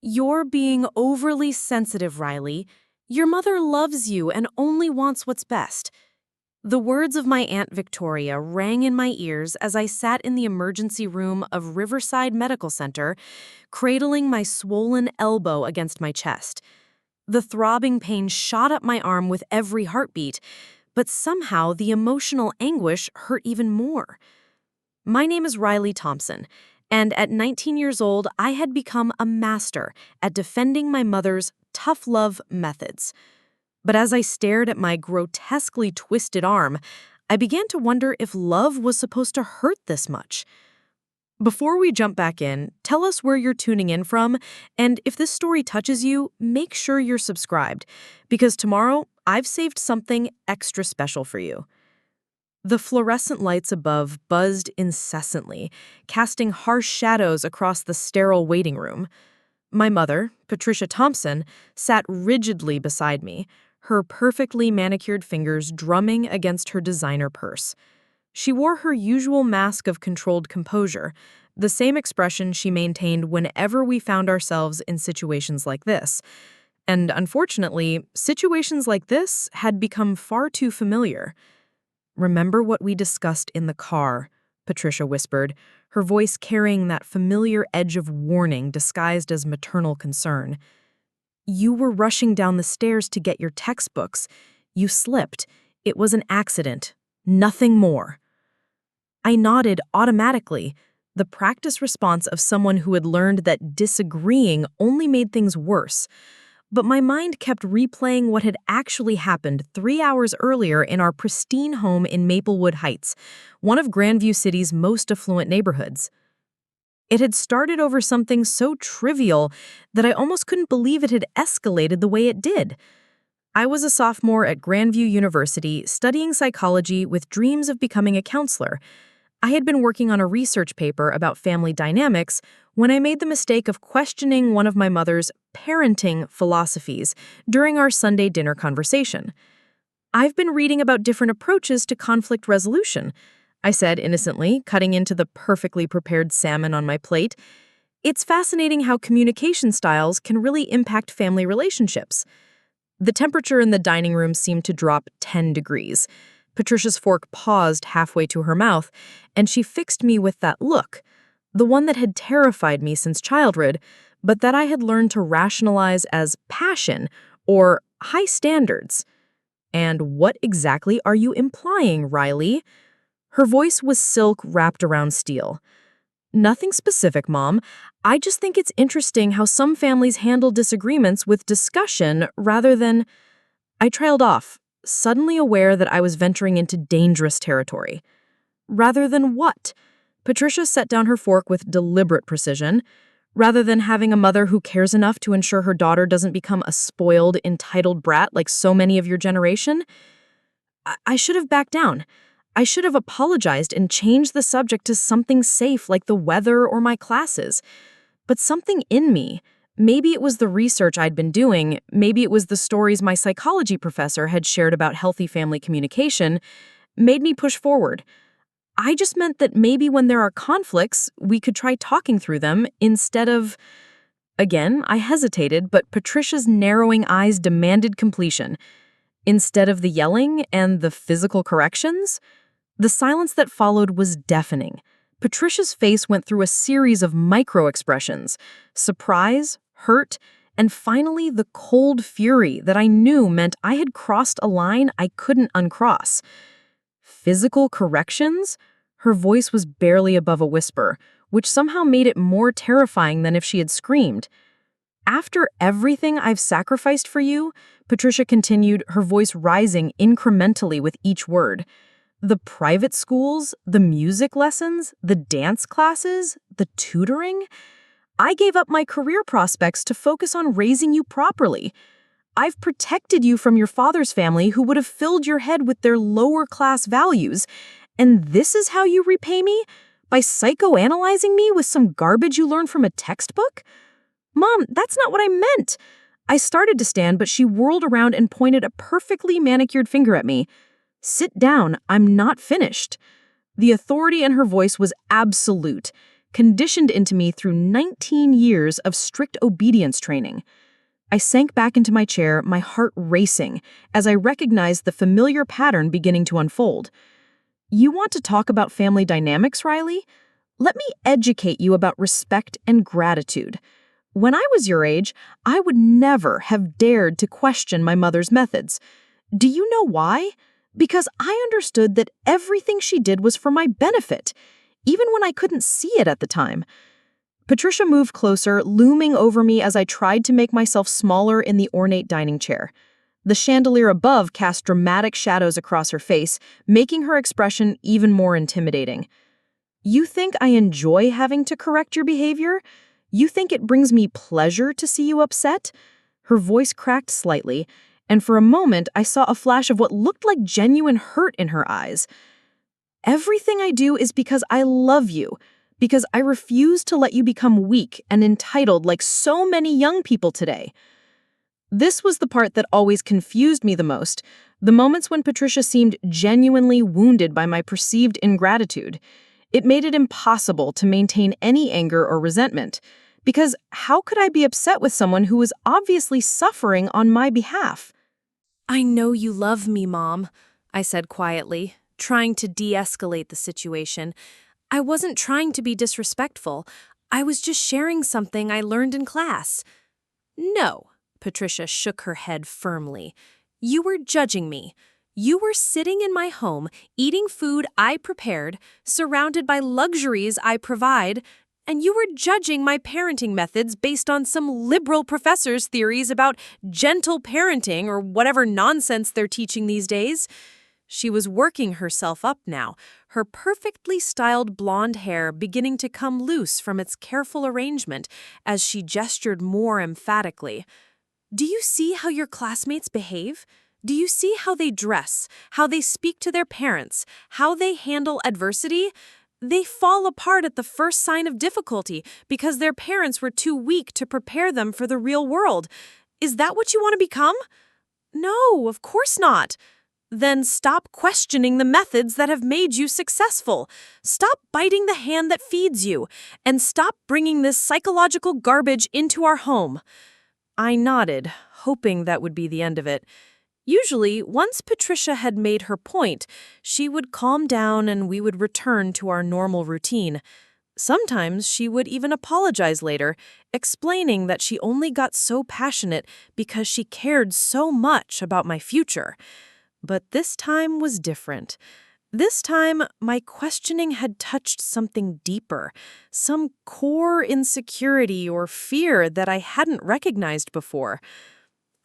You're being overly sensitive, Riley. Your mother loves you and only wants what's best. The words of my Aunt Victoria rang in my ears as I sat in the emergency room of Riverside Medical Center, cradling my swollen elbow against my chest. The throbbing pain shot up my arm with every heartbeat, but somehow the emotional anguish hurt even more. My name is Riley Thompson, and at 19 years old, I had become a master at defending my mother's tough love methods. But as I stared at my grotesquely twisted arm, I began to wonder if love was supposed to hurt this much. Before we jump back in, tell us where you're tuning in from, and if this story touches you, make sure you're subscribed, because tomorrow I've saved something extra special for you. The fluorescent lights above buzzed incessantly, casting harsh shadows across the sterile waiting room. My mother, Patricia Thompson, sat rigidly beside me, her perfectly manicured fingers drumming against her designer purse. She wore her usual mask of controlled composure, the same expression she maintained whenever we found ourselves in situations like this. And unfortunately, situations like this had become far too familiar. "Remember what we discussed in the car," Patricia whispered, her voice carrying that familiar edge of warning disguised as maternal concern. "You were rushing down the stairs to get your textbooks. You slipped. It was an accident. Nothing more." I nodded automatically, the practice response of someone who had learned that disagreeing only made things worse. But my mind kept replaying what had actually happened 3 hours earlier in our pristine home in Maplewood Heights, one of Grandview City's most affluent neighborhoods. It had started over something so trivial that I almost couldn't believe it had escalated the way it did. I was a sophomore at Grandview University studying psychology with dreams of becoming a counselor. I had been working on a research paper about family dynamics when I made the mistake of questioning one of my mother's parenting philosophies during our Sunday dinner conversation. "I've been reading about different approaches to conflict resolution," I said innocently, cutting into the perfectly prepared salmon on my plate. "It's fascinating how communication styles can really impact family relationships." The temperature in the dining room seemed to drop 10 degrees. Patricia's fork paused halfway to her mouth, and she fixed me with that look, the one that had terrified me since childhood, but that I had learned to rationalize as passion or high standards. "And what exactly are you implying, Riley?" Her voice was silk wrapped around steel. "Nothing specific, Mom. I just think it's interesting how some families handle disagreements with discussion rather than—" I trailed off, suddenly aware that I was venturing into dangerous territory. "Rather than what?" Patricia set down her fork with deliberate precision. "Rather than having a mother who cares enough to ensure her daughter doesn't become a spoiled, entitled brat like so many of your generation?" I should have backed down. I should have apologized and changed the subject to something safe like the weather or my classes. But something in me, maybe it was the research I'd been doing, maybe it was the stories my psychology professor had shared about healthy family communication, made me push forward. I just meant that maybe when there are conflicts, we could try talking through them instead of— Again, I hesitated, but Patricia's narrowing eyes demanded completion. Instead of the yelling and the physical corrections? The silence that followed was deafening. Patricia's face went through a series of micro-expressions: surprise, hurt, and finally the cold fury that I knew meant I had crossed a line I couldn't uncross. Physical corrections? Her voice was barely above a whisper, which somehow made it more terrifying than if she had screamed. "After everything I've sacrificed for you," Patricia continued, her voice rising incrementally with each word, "the private schools, the music lessons, the dance classes, the tutoring, I gave up my career prospects to focus on raising you properly. I've protected you from your father's family who would have filled your head with their lower-class values, and this is how you repay me? By psychoanalyzing me with some garbage you learned from a textbook? Mom, that's not what I meant." I started to stand, but she whirled around and pointed a perfectly manicured finger at me. "Sit down, I'm not finished." The authority in her voice was absolute. conditioned into me through 19 years of strict obedience training. I sank back into my chair, my heart racing, as I recognized the familiar pattern beginning to unfold. You want to talk about family dynamics, Riley? Let me educate you about respect and gratitude. When I was your age, I would never have dared to question my mother's methods. Do you know why? Because I understood that everything she did was for my benefit, even when I couldn't see it at the time. Patricia moved closer, looming over me as I tried to make myself smaller in the ornate dining chair. The chandelier above cast dramatic shadows across her face, making her expression even more intimidating. You think I enjoy having to correct your behavior? You think it brings me pleasure to see you upset? Her voice cracked slightly, and for a moment I saw a flash of what looked like genuine hurt in her eyes. Everything I do is because I love you, because I refuse to let you become weak and entitled like so many young people today. This was the part that always confused me the most, the moments when Patricia seemed genuinely wounded by my perceived ingratitude. It made it impossible to maintain any anger or resentment, because how could I be upset with someone who was obviously suffering on my behalf? I know you love me, Mom, I said quietly, trying to de-escalate the situation. I wasn't trying to be disrespectful. I was just sharing something I learned in class. No, Patricia shook her head firmly. You were judging me. You were sitting in my home, eating food I prepared, surrounded by luxuries I provide, and you were judging my parenting methods based on some liberal professor's theories about gentle parenting or whatever nonsense they're teaching these days. She was working herself up now, her perfectly styled blonde hair beginning to come loose from its careful arrangement as she gestured more emphatically. Do you see how your classmates behave? Do you see how they dress, how they speak to their parents, how they handle adversity? They fall apart at the first sign of difficulty because their parents were too weak to prepare them for the real world. Is that what you want to become? No, of course not. Then stop questioning the methods that have made you successful. Stop biting the hand that feeds you, and stop bringing this psychological garbage into our home. I nodded, hoping that would be the end of it. Usually, once Patricia had made her point, she would calm down and we would return to our normal routine. Sometimes she would even apologize later, explaining that she only got so passionate because she cared so much about my future. But this time was different. This time, my questioning had touched something deeper, some core insecurity or fear that I hadn't recognized before.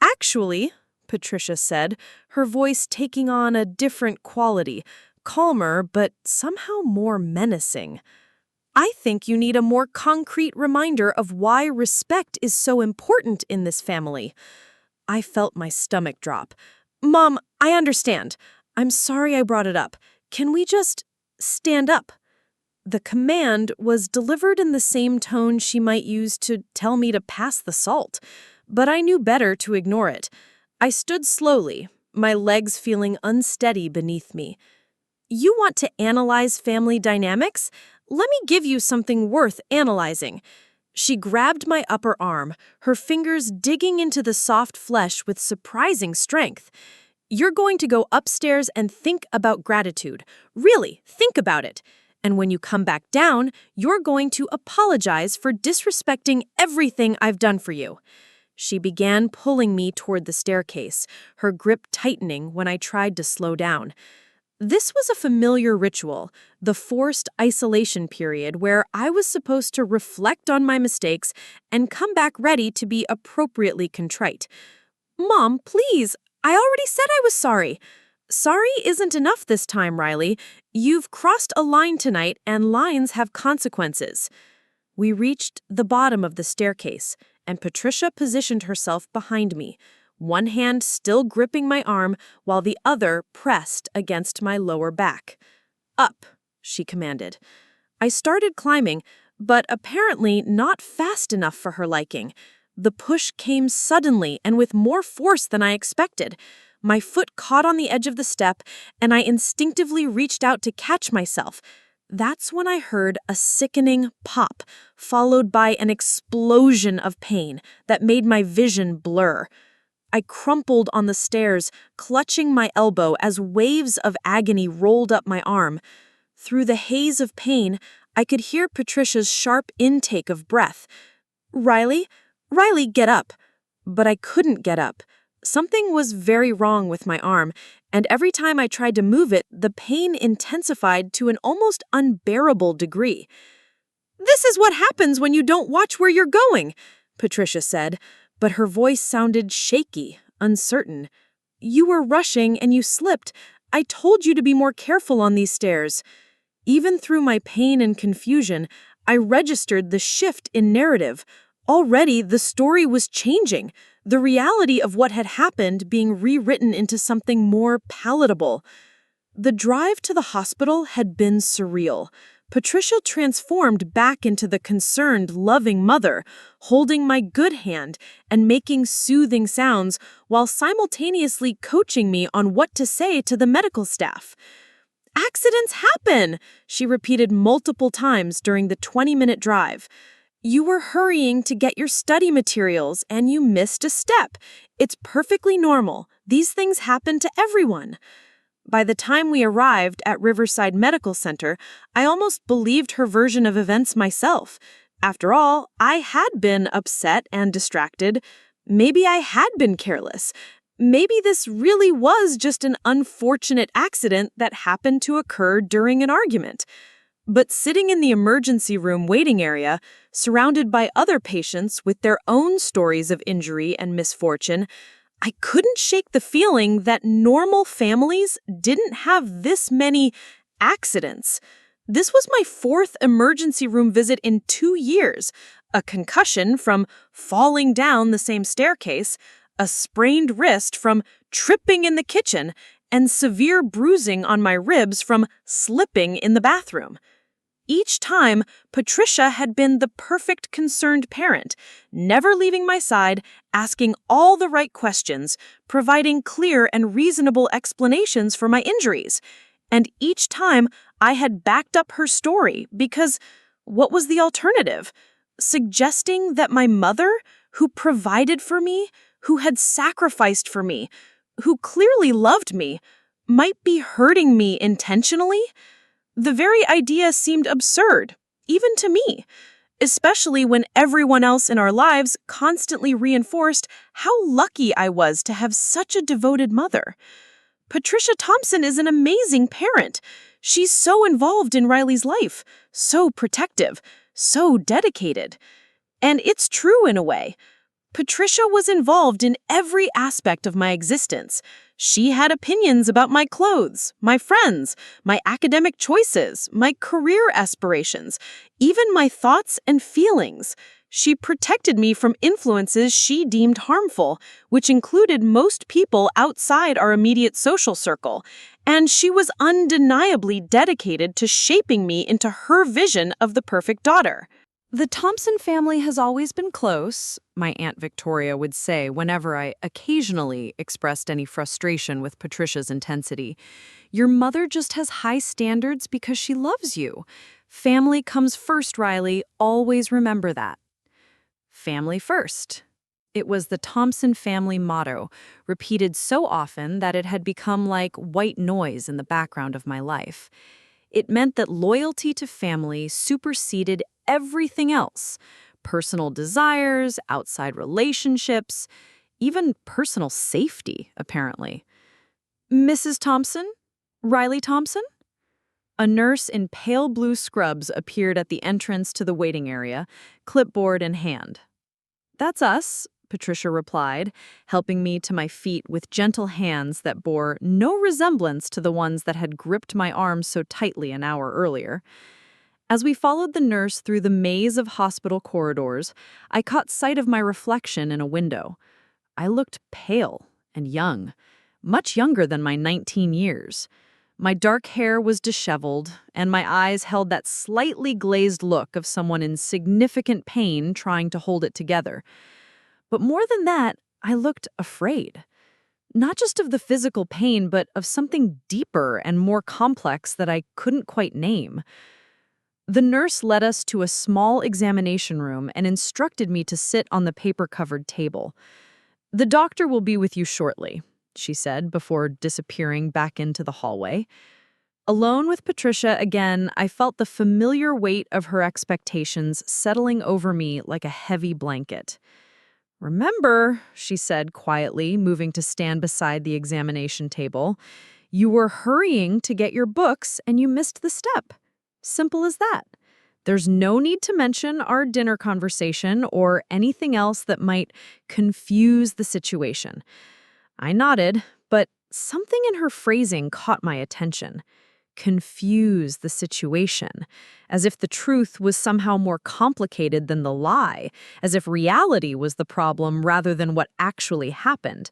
Actually, Patricia said, her voice taking on a different quality, calmer but somehow more menacing. I think you need a more concrete reminder of why respect is so important in this family. I felt my stomach drop. Mom, I understand. I'm sorry I brought it up. Can we just stand up? The command was delivered in the same tone she might use to tell me to pass the salt, but I knew better to ignore it. I stood slowly, my legs feeling unsteady beneath me. You want to analyze family dynamics? Let me give you something worth analyzing. She grabbed my upper arm, her fingers digging into the soft flesh with surprising strength. You're going to go upstairs and think about gratitude. Really, think about it. And when you come back down, you're going to apologize for disrespecting everything I've done for you. She began pulling me toward the staircase, her grip tightening when I tried to slow down. This was a familiar ritual, the forced isolation period where I was supposed to reflect on my mistakes and come back ready to be appropriately contrite. Mom, please, I already said I was sorry. Sorry isn't enough this time, Riley. You've crossed a line tonight, and lines have consequences. We reached the bottom of the staircase, and Patricia positioned herself behind me, one hand still gripping my arm while the other pressed against my lower back. Up, she commanded. I started climbing, but apparently not fast enough for her liking. The push came suddenly and with more force than I expected. My foot caught on the edge of the step, and I instinctively reached out to catch myself. That's when I heard a sickening pop, followed by an explosion of pain that made my vision blur. I crumpled on the stairs, clutching my elbow as waves of agony rolled up my arm. Through the haze of pain, I could hear Patricia's sharp intake of breath. Riley? Riley, get up. But I couldn't get up. Something was very wrong with my arm, and every time I tried to move it, the pain intensified to an almost unbearable degree. "This is what happens when you don't watch where you're going," Patricia said, but her voice sounded shaky, uncertain. "You were rushing and you slipped. I told you to be more careful on these stairs." Even through my pain and confusion, I registered the shift in narrative. Already, the story was changing, the reality of what had happened being rewritten into something more palatable. The drive to the hospital had been surreal. Patricia transformed back into the concerned, loving mother, holding my good hand and making soothing sounds while simultaneously coaching me on what to say to the medical staff. "Accidents happen," she repeated multiple times during the 20-minute drive. "You were hurrying to get your study materials and you missed a step. It's perfectly normal. These things happen to everyone." By the time we arrived at Riverside Medical Center, I almost believed her version of events myself. After all, I had been upset and distracted. Maybe I had been careless. Maybe this really was just an unfortunate accident that happened to occur during an argument. But sitting in the emergency room waiting area, surrounded by other patients with their own stories of injury and misfortune, I couldn't shake the feeling that normal families didn't have this many accidents. This was my fourth emergency room visit in 2 years, a concussion from falling down the same staircase, a sprained wrist from tripping in the kitchen, and severe bruising on my ribs from slipping in the bathroom. Each time, Patricia had been the perfect concerned parent, never leaving my side, asking all the right questions, providing clear and reasonable explanations for my injuries. And each time, I had backed up her story because what was the alternative? Suggesting that my mother, who provided for me, who had sacrificed for me, who clearly loved me, might be hurting me intentionally? The very idea seemed absurd, even to me, especially when everyone else in our lives constantly reinforced how lucky I was to have such a devoted mother. Patricia Thompson is an amazing parent. She's so involved in Riley's life, so protective, so dedicated. And it's true in a way. Patricia was involved in every aspect of my existence. She had opinions about my clothes, my friends, my academic choices, my career aspirations, even my thoughts and feelings. She protected me from influences she deemed harmful, which included most people outside our immediate social circle, and she was undeniably dedicated to shaping me into her vision of the perfect daughter. "The Thompson family has always been close," my Aunt Victoria would say whenever I occasionally expressed any frustration with Patricia's intensity. "Your mother just has high standards because she loves you. Family comes first, Riley. Always remember that." Family first. It was the Thompson family motto, repeated so often that it had become like white noise in the background of my life. It meant that loyalty to family superseded everything else: personal desires, outside relationships, even personal safety, apparently. "Mrs. Thompson? Riley Thompson?" A nurse in pale blue scrubs appeared at the entrance to the waiting area, clipboard in hand. "That's us," Patricia replied, helping me to my feet with gentle hands that bore no resemblance to the ones that had gripped my arm so tightly an hour earlier. As we followed the nurse through the maze of hospital corridors, I caught sight of my reflection in a window. I looked pale and young, much younger than my 19 years. My dark hair was disheveled, and my eyes held that slightly glazed look of someone in significant pain trying to hold it together. But more than that, I looked afraid. Not just of the physical pain, but of something deeper and more complex that I couldn't quite name. The nurse led us to a small examination room and instructed me to sit on the paper-covered table. "The doctor will be with you shortly," she said before disappearing back into the hallway. Alone with Patricia again, I felt the familiar weight of her expectations settling over me like a heavy blanket. "Remember," she said quietly, moving to stand beside the examination table, "you were hurrying to get your books and you missed the step. Simple as that. There's no need to mention our dinner conversation or anything else that might confuse the situation." I nodded, but something in her phrasing caught my attention. Confuse the situation, as if the truth was somehow more complicated than the lie, as if reality was the problem rather than what actually happened.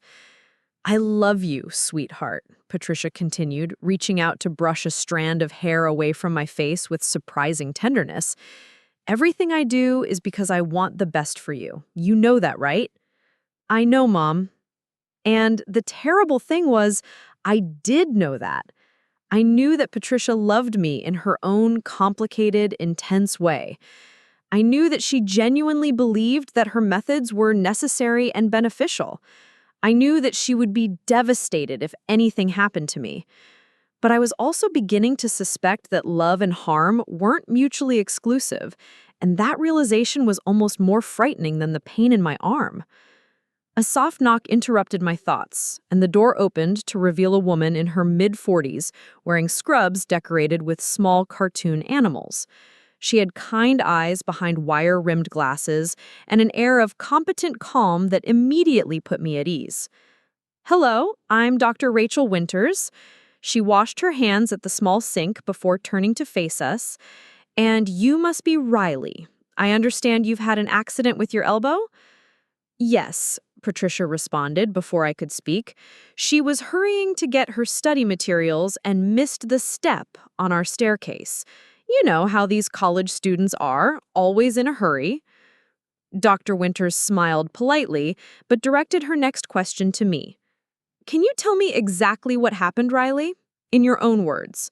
"I love you, sweetheart," Patricia continued, reaching out to brush a strand of hair away from my face with surprising tenderness. "Everything I do is because I want the best for you. You know that, right?" "I know, Mom." And the terrible thing was, I did know that. I knew that Patricia loved me in her own complicated, intense way. I knew that she genuinely believed that her methods were necessary and beneficial. I knew that she would be devastated if anything happened to me. But I was also beginning to suspect that love and harm weren't mutually exclusive, and that realization was almost more frightening than the pain in my arm. A soft knock interrupted my thoughts, and the door opened to reveal a woman in her mid-40s wearing scrubs decorated with small cartoon animals. She had kind eyes behind wire-rimmed glasses and an air of competent calm that immediately put me at ease. "Hello, I'm Dr. Rachel Winters." She washed her hands at the small sink before turning to face us. "And you must be Riley. I understand you've had an accident with your elbow?" "Yes," Patricia responded before I could speak. She was hurrying to get her study materials and missed the step on our staircase. You know how these college students are, always in a hurry. Dr. Winters smiled politely, but directed her next question to me. "Can you tell me exactly what happened, Riley? In your own words."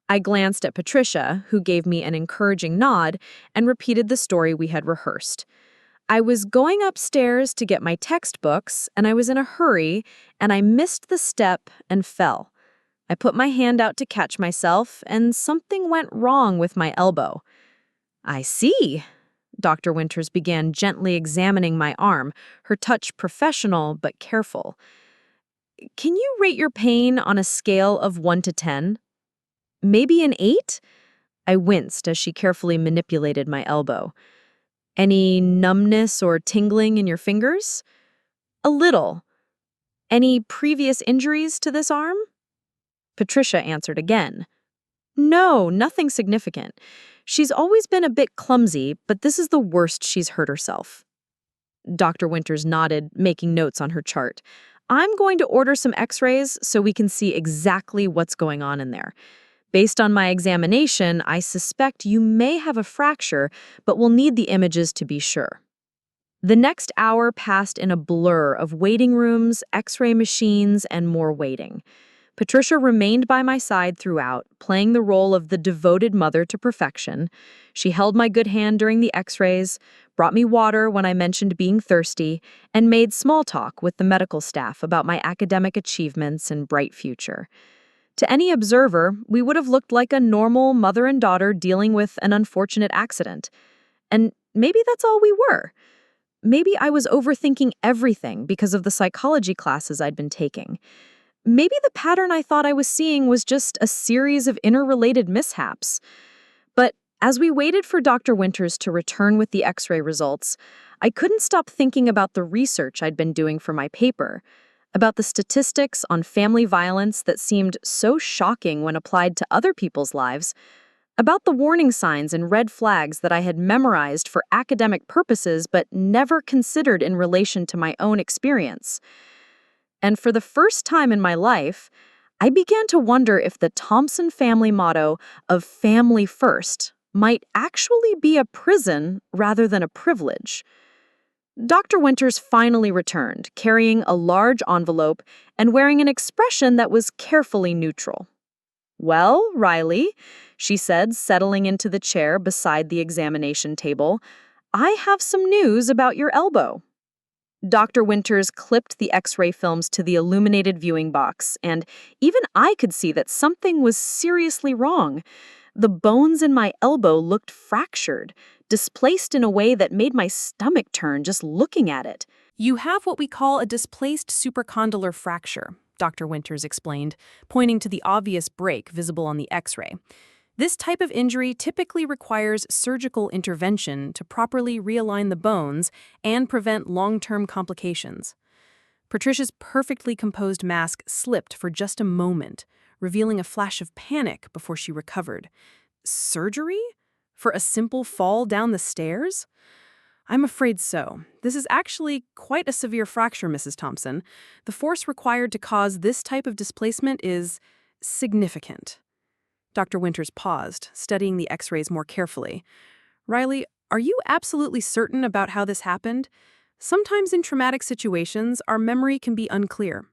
I glanced at Patricia, who gave me an encouraging nod, and repeated the story we had rehearsed. "I was going upstairs to get my textbooks, and I was in a hurry, and I missed the step and fell. I put my hand out to catch myself, and something went wrong with my elbow." "I see." Dr. Winters began gently examining my arm, her touch professional but careful. "Can you rate your pain on a scale of 1 to 10? Maybe an 8? I winced as she carefully manipulated my elbow. "Any numbness or tingling in your fingers?" "A little." "Any previous injuries to this arm?" Patricia answered again. "No, nothing significant. She's always been a bit clumsy, but this is the worst she's hurt herself." Dr. Winters nodded, making notes on her chart. "I'm going to order some x-rays so we can see exactly what's going on in there. Based on my examination, I suspect you may have a fracture, but we'll need the images to be sure." The next hour passed in a blur of waiting rooms, x-ray machines, and more waiting. Patricia remained by my side throughout, playing the role of the devoted mother to perfection. She held my good hand during the x-rays, brought me water when I mentioned being thirsty, and made small talk with the medical staff about my academic achievements and bright future. To any observer, we would have looked like a normal mother and daughter dealing with an unfortunate accident. And maybe that's all we were. Maybe I was overthinking everything because of the psychology classes I'd been taking. Maybe the pattern I thought I was seeing was just a series of interrelated mishaps. But as we waited for Dr. Winters to return with the x-ray results, I couldn't stop thinking about the research I'd been doing for my paper, about the statistics on family violence that seemed so shocking when applied to other people's lives, about the warning signs and red flags that I had memorized for academic purposes but never considered in relation to my own experience. And for the first time in my life, I began to wonder if the Thompson family motto of family first might actually be a prison rather than a privilege. Dr. Winters finally returned, carrying a large envelope and wearing an expression that was carefully neutral. "Well, Riley," she said, settling into the chair beside the examination table. "I have some news about your elbow." Dr. Winters clipped the X-ray films to the illuminated viewing box, and even I could see that something was seriously wrong. The bones in my elbow looked fractured, displaced in a way that made my stomach turn just looking at it. You have what we call a displaced supracondylar fracture, Dr. Winters explained, pointing to the obvious break visible on the X-ray. This type of injury typically requires surgical intervention to properly realign the bones and prevent long-term complications. Patricia's perfectly composed mask slipped for just a moment, revealing a flash of panic before she recovered. Surgery? For a simple fall down the stairs? I'm afraid so. This is actually quite a severe fracture, Mrs. Thompson. The force required to cause this type of displacement is significant. Dr. Winters paused, studying the X-rays more carefully. Riley, are you absolutely certain about how this happened? Sometimes in traumatic situations, our memory can be unclear.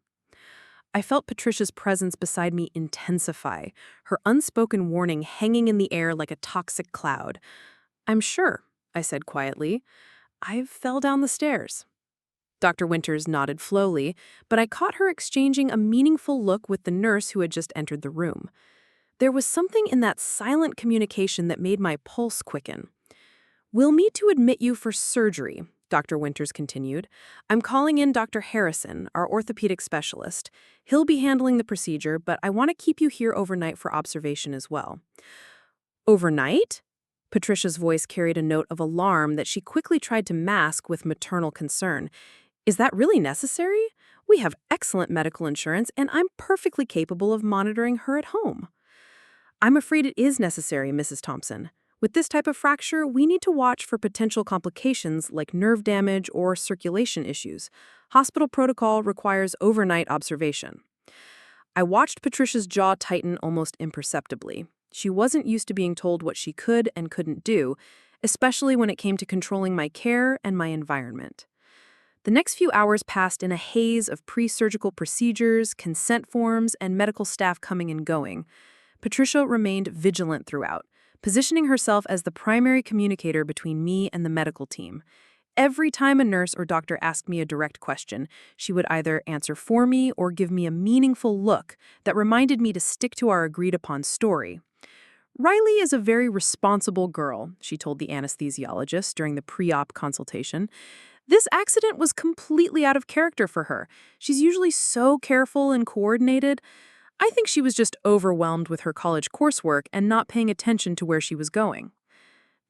I felt Patricia's presence beside me intensify, her unspoken warning hanging in the air like a toxic cloud. "I'm sure," I said quietly. "I fell down the stairs." Dr. Winters nodded slowly, but I caught her exchanging a meaningful look with the nurse who had just entered the room. There was something in that silent communication that made my pulse quicken. "We'll need to admit you for surgery," Dr. Winters continued. "I'm calling in Dr. Harrison, our orthopedic specialist. He'll be handling the procedure, but I want to keep you here overnight for observation as well." "Overnight?" Patricia's voice carried a note of alarm that she quickly tried to mask with maternal concern. "Is that really necessary? We have excellent medical insurance, and I'm perfectly capable of monitoring her at home." "I'm afraid it is necessary, Mrs. Thompson. With this type of fracture, we need to watch for potential complications like nerve damage or circulation issues. Hospital protocol requires overnight observation." I watched Patricia's jaw tighten almost imperceptibly. She wasn't used to being told what she could and couldn't do, especially when it came to controlling my care and my environment. The next few hours passed in a haze of pre-surgical procedures, consent forms, and medical staff coming and going. Patricia remained vigilant throughout, positioning herself as the primary communicator between me and the medical team. Every time a nurse or doctor asked me a direct question, she would either answer for me or give me a meaningful look that reminded me to stick to our agreed-upon story. "Riley is a very responsible girl," she told the anesthesiologist during the pre-op consultation. "This accident was completely out of character for her. She's usually so careful and coordinated. I think she was just overwhelmed with her college coursework and not paying attention to where she was going."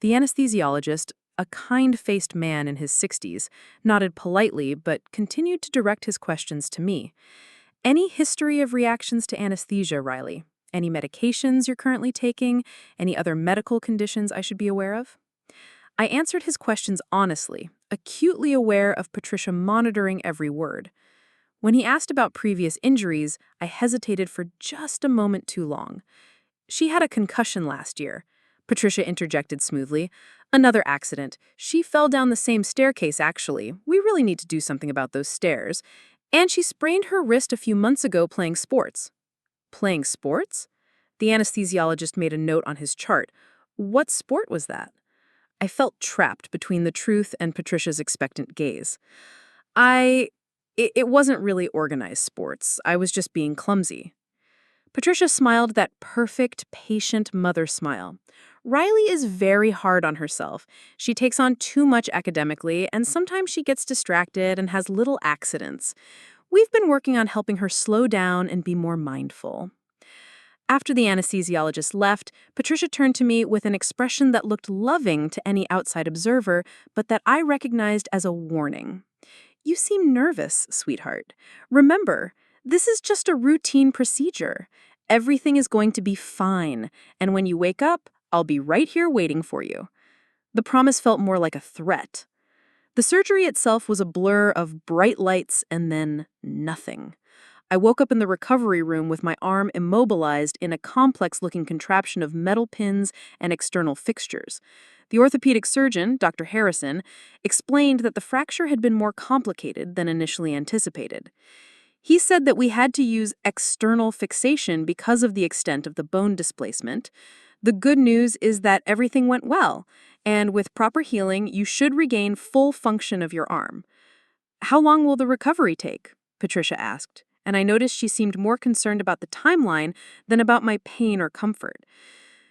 The anesthesiologist, a kind-faced man in his 60s, nodded politely but continued to direct his questions to me. "Any history of reactions to anesthesia, Riley? Any medications you're currently taking? Any other medical conditions I should be aware of?" I answered his questions honestly, acutely aware of Patricia monitoring every word. When he asked about previous injuries, I hesitated for just a moment too long. "She had a concussion last year," Patricia interjected smoothly. "Another accident. She fell down the same staircase, actually. We really need to do something about those stairs. And she sprained her wrist a few months ago playing sports." "Playing sports?" The anesthesiologist made a note on his chart. "What sport was that?" I felt trapped between the truth and Patricia's expectant gaze. It wasn't really organized sports. I was just being clumsy." Patricia smiled that perfect, patient mother smile. "Riley is very hard on herself. She takes on too much academically, and sometimes she gets distracted and has little accidents. We've been working on helping her slow down and be more mindful." After the anesthesiologist left, Patricia turned to me with an expression that looked loving to any outside observer, but that I recognized as a warning. "You seem nervous, sweetheart. Remember, this is just a routine procedure. Everything is going to be fine, and when you wake up, I'll be right here waiting for you." The promise felt more like a threat. The surgery itself was a blur of bright lights and then nothing. I woke up in the recovery room with my arm immobilized in a complex-looking contraption of metal pins and external fixtures. The orthopedic surgeon, Dr. Harrison, explained that the fracture had been more complicated than initially anticipated. He said that we had to use external fixation because of the extent of the bone displacement. The good news is that everything went well, and with proper healing, you should regain full function of your arm. How long will the recovery take? Patricia asked, and I noticed she seemed more concerned about the timeline than about my pain or comfort.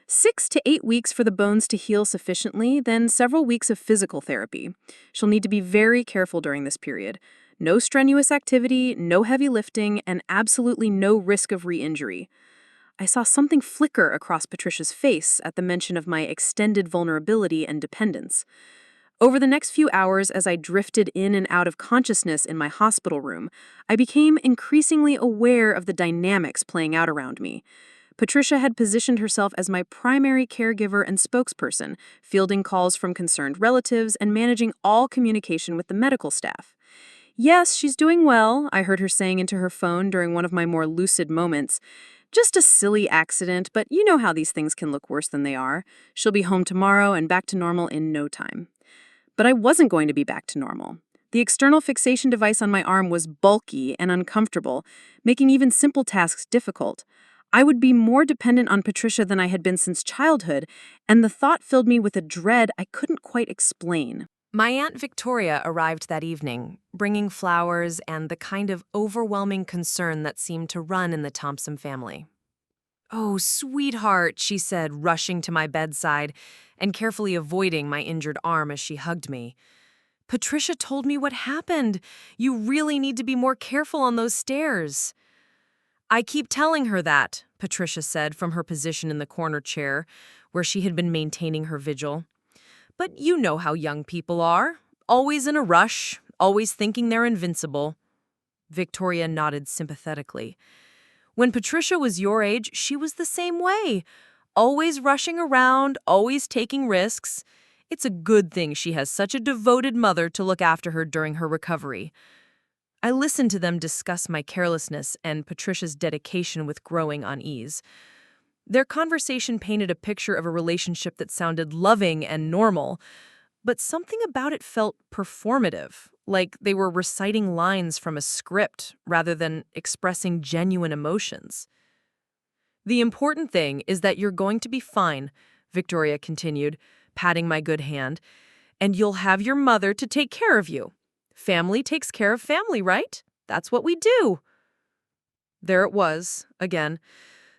6 to 8 weeks for the bones to heal sufficiently, then several weeks of physical therapy. She'll need to be very careful during this period. No strenuous activity, no heavy lifting, and absolutely no risk of re-injury. I saw something flicker across Patricia's face at the mention of my extended vulnerability and dependence. Over the next few hours, as I drifted in and out of consciousness in my hospital room, I became increasingly aware of the dynamics playing out around me. Patricia had positioned herself as my primary caregiver and spokesperson, fielding calls from concerned relatives and managing all communication with the medical staff. "Yes, she's doing well," I heard her saying into her phone during one of my more lucid moments. "Just a silly accident, but you know how these things can look worse than they are. She'll be home tomorrow and back to normal in no time." But I wasn't going to be back to normal. The external fixation device on my arm was bulky and uncomfortable, making even simple tasks difficult. I would be more dependent on Patricia than I had been since childhood, and the thought filled me with a dread I couldn't quite explain. My Aunt Victoria arrived that evening, bringing flowers and the kind of overwhelming concern that seemed to run in the Thompson family. "Oh, sweetheart," she said, rushing to my bedside and carefully avoiding my injured arm as she hugged me. "Patricia told me what happened. You really need to be more careful on those stairs." "I keep telling her that," Patricia said from her position in the corner chair, where she had been maintaining her vigil. "But you know how young people are. Always in a rush, always thinking they're invincible." Victoria nodded sympathetically. "When Patricia was your age, she was the same way. Always rushing around, always taking risks. It's a good thing she has such a devoted mother to look after her during her recovery." I listened to them discuss my carelessness and Patricia's dedication with growing unease. Their conversation painted a picture of a relationship that sounded loving and normal, but something about it felt performative, like they were reciting lines from a script rather than expressing genuine emotions. "The important thing is that you're going to be fine," Victoria continued, patting my good hand, "and you'll have your mother to take care of you. Family takes care of family, right? That's what we do." There it was, again,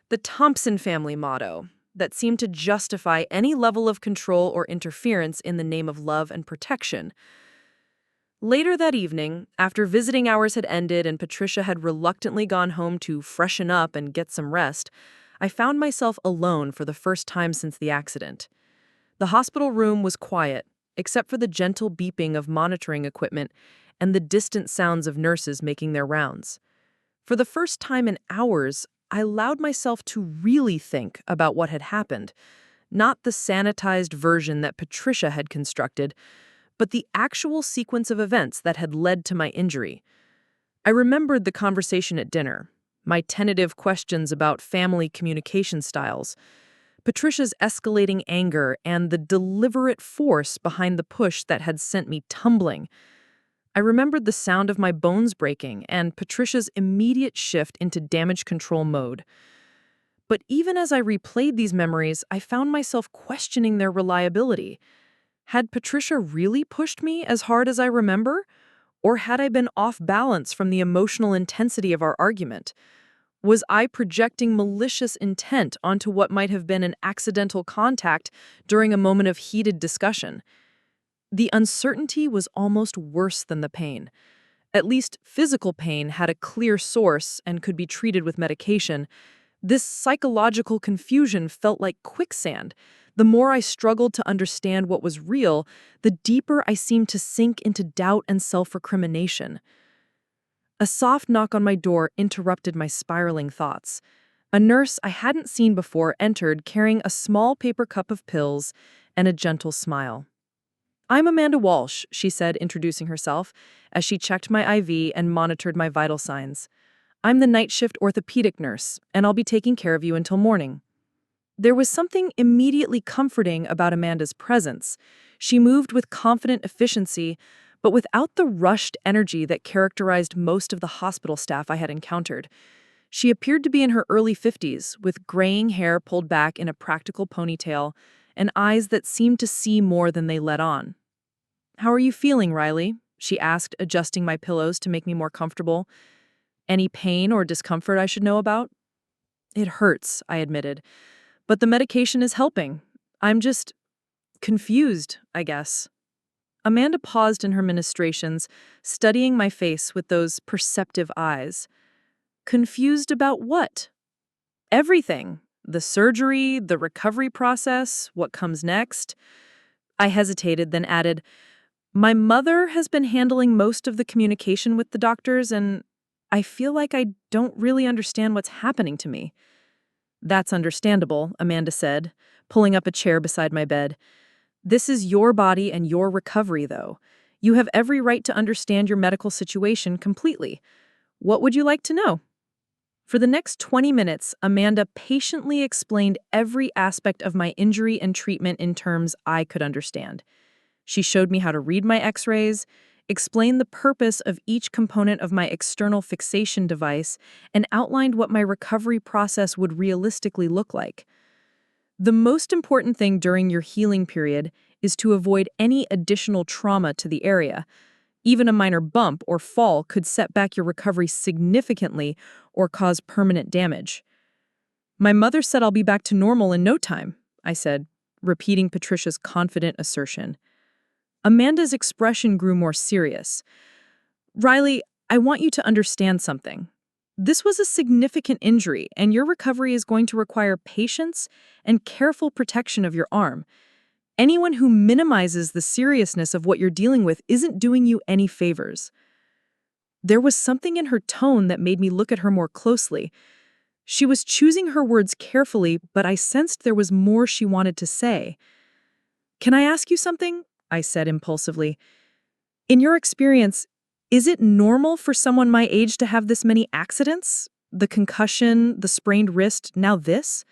the Thompson family motto that seemed to justify any level of control or interference in the name of love and protection. Later that evening, after visiting hours had ended and Patricia had reluctantly gone home to freshen up and get some rest, I found myself alone for the first time since the accident. The hospital room was quiet, except for the gentle beeping of monitoring equipment and the distant sounds of nurses making their rounds. For the first time in hours, I allowed myself to really think about what had happened, not the sanitized version that Patricia had constructed, but the actual sequence of events that had led to my injury. I remembered the conversation at dinner, my tentative questions about family communication styles, Patricia's escalating anger, and the deliberate force behind the push that had sent me tumbling. I remembered the sound of my bones breaking and Patricia's immediate shift into damage control mode. But even as I replayed these memories, I found myself questioning their reliability. Had Patricia really pushed me as hard as I remember? Or had I been off balance from the emotional intensity of our argument? Was I projecting malicious intent onto what might have been an accidental contact during a moment of heated discussion? The uncertainty was almost worse than the pain. At least physical pain had a clear source and could be treated with medication. This psychological confusion felt like quicksand. The more I struggled to understand what was real, the deeper I seemed to sink into doubt and self-recrimination. A soft knock on my door interrupted my spiraling thoughts. A nurse I hadn't seen before entered carrying a small paper cup of pills and a gentle smile. "I'm Amanda Walsh," she said, introducing herself, as she checked my IV and monitored my vital signs. "I'm the night shift orthopedic nurse, and I'll be taking care of you until morning." There was something immediately comforting about Amanda's presence. She moved with confident efficiency, but without the rushed energy that characterized most of the hospital staff I had encountered. She appeared to be in her early 50s, with graying hair pulled back in a practical ponytail and eyes that seemed to see more than they let on. "How are you feeling, Riley?" she asked, adjusting my pillows to make me more comfortable. "Any pain or discomfort I should know about?" "It hurts," I admitted, "but the medication is helping. I'm just confused, I guess." Amanda paused in her ministrations, studying my face with those perceptive eyes. "Confused about what?" "Everything. The surgery, the recovery process, what comes next." I hesitated, then added, "My mother has been handling most of the communication with the doctors, and I feel like I don't really understand what's happening to me." "That's understandable," Amanda said, pulling up a chair beside my bed. "This is your body and your recovery, though. You have every right to understand your medical situation completely. What would you like to know?" For the next 20 minutes, Amanda patiently explained every aspect of my injury and treatment in terms I could understand. She showed me how to read my x-rays, explained the purpose of each component of my external fixation device, and outlined what my recovery process would realistically look like. "The most important thing during your healing period is to avoid any additional trauma to the area. Even a minor bump or fall could set back your recovery significantly or cause permanent damage." "My mother said I'll be back to normal in no time," I said, repeating Patricia's confident assertion. Amanda's expression grew more serious. "Riley, I want you to understand something. This was a significant injury, and your recovery is going to require patience and careful protection of your arm. Anyone who minimizes the seriousness of what you're dealing with isn't doing you any favors." There was something in her tone that made me look at her more closely. She was choosing her words carefully, but I sensed there was more she wanted to say. "Can I ask you something?" I said impulsively. "In your experience, is it normal for someone my age to have this many accidents? The concussion, the sprained wrist, now this?"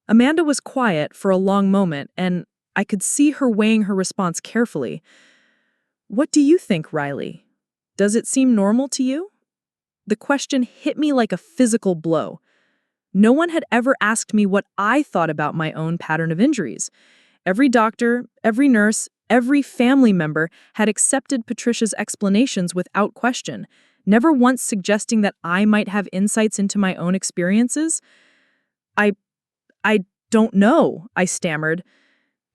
Amanda was quiet for a long moment, and I could see her weighing her response carefully. "What do you think, Riley? Does it seem normal to you?" The question hit me like a physical blow. No one had ever asked me what I thought about my own pattern of injuries. Every doctor, every nurse, every family member had accepted Patricia's explanations without question, never once suggesting that I might have insights into my own experiences. I don't know," I stammered.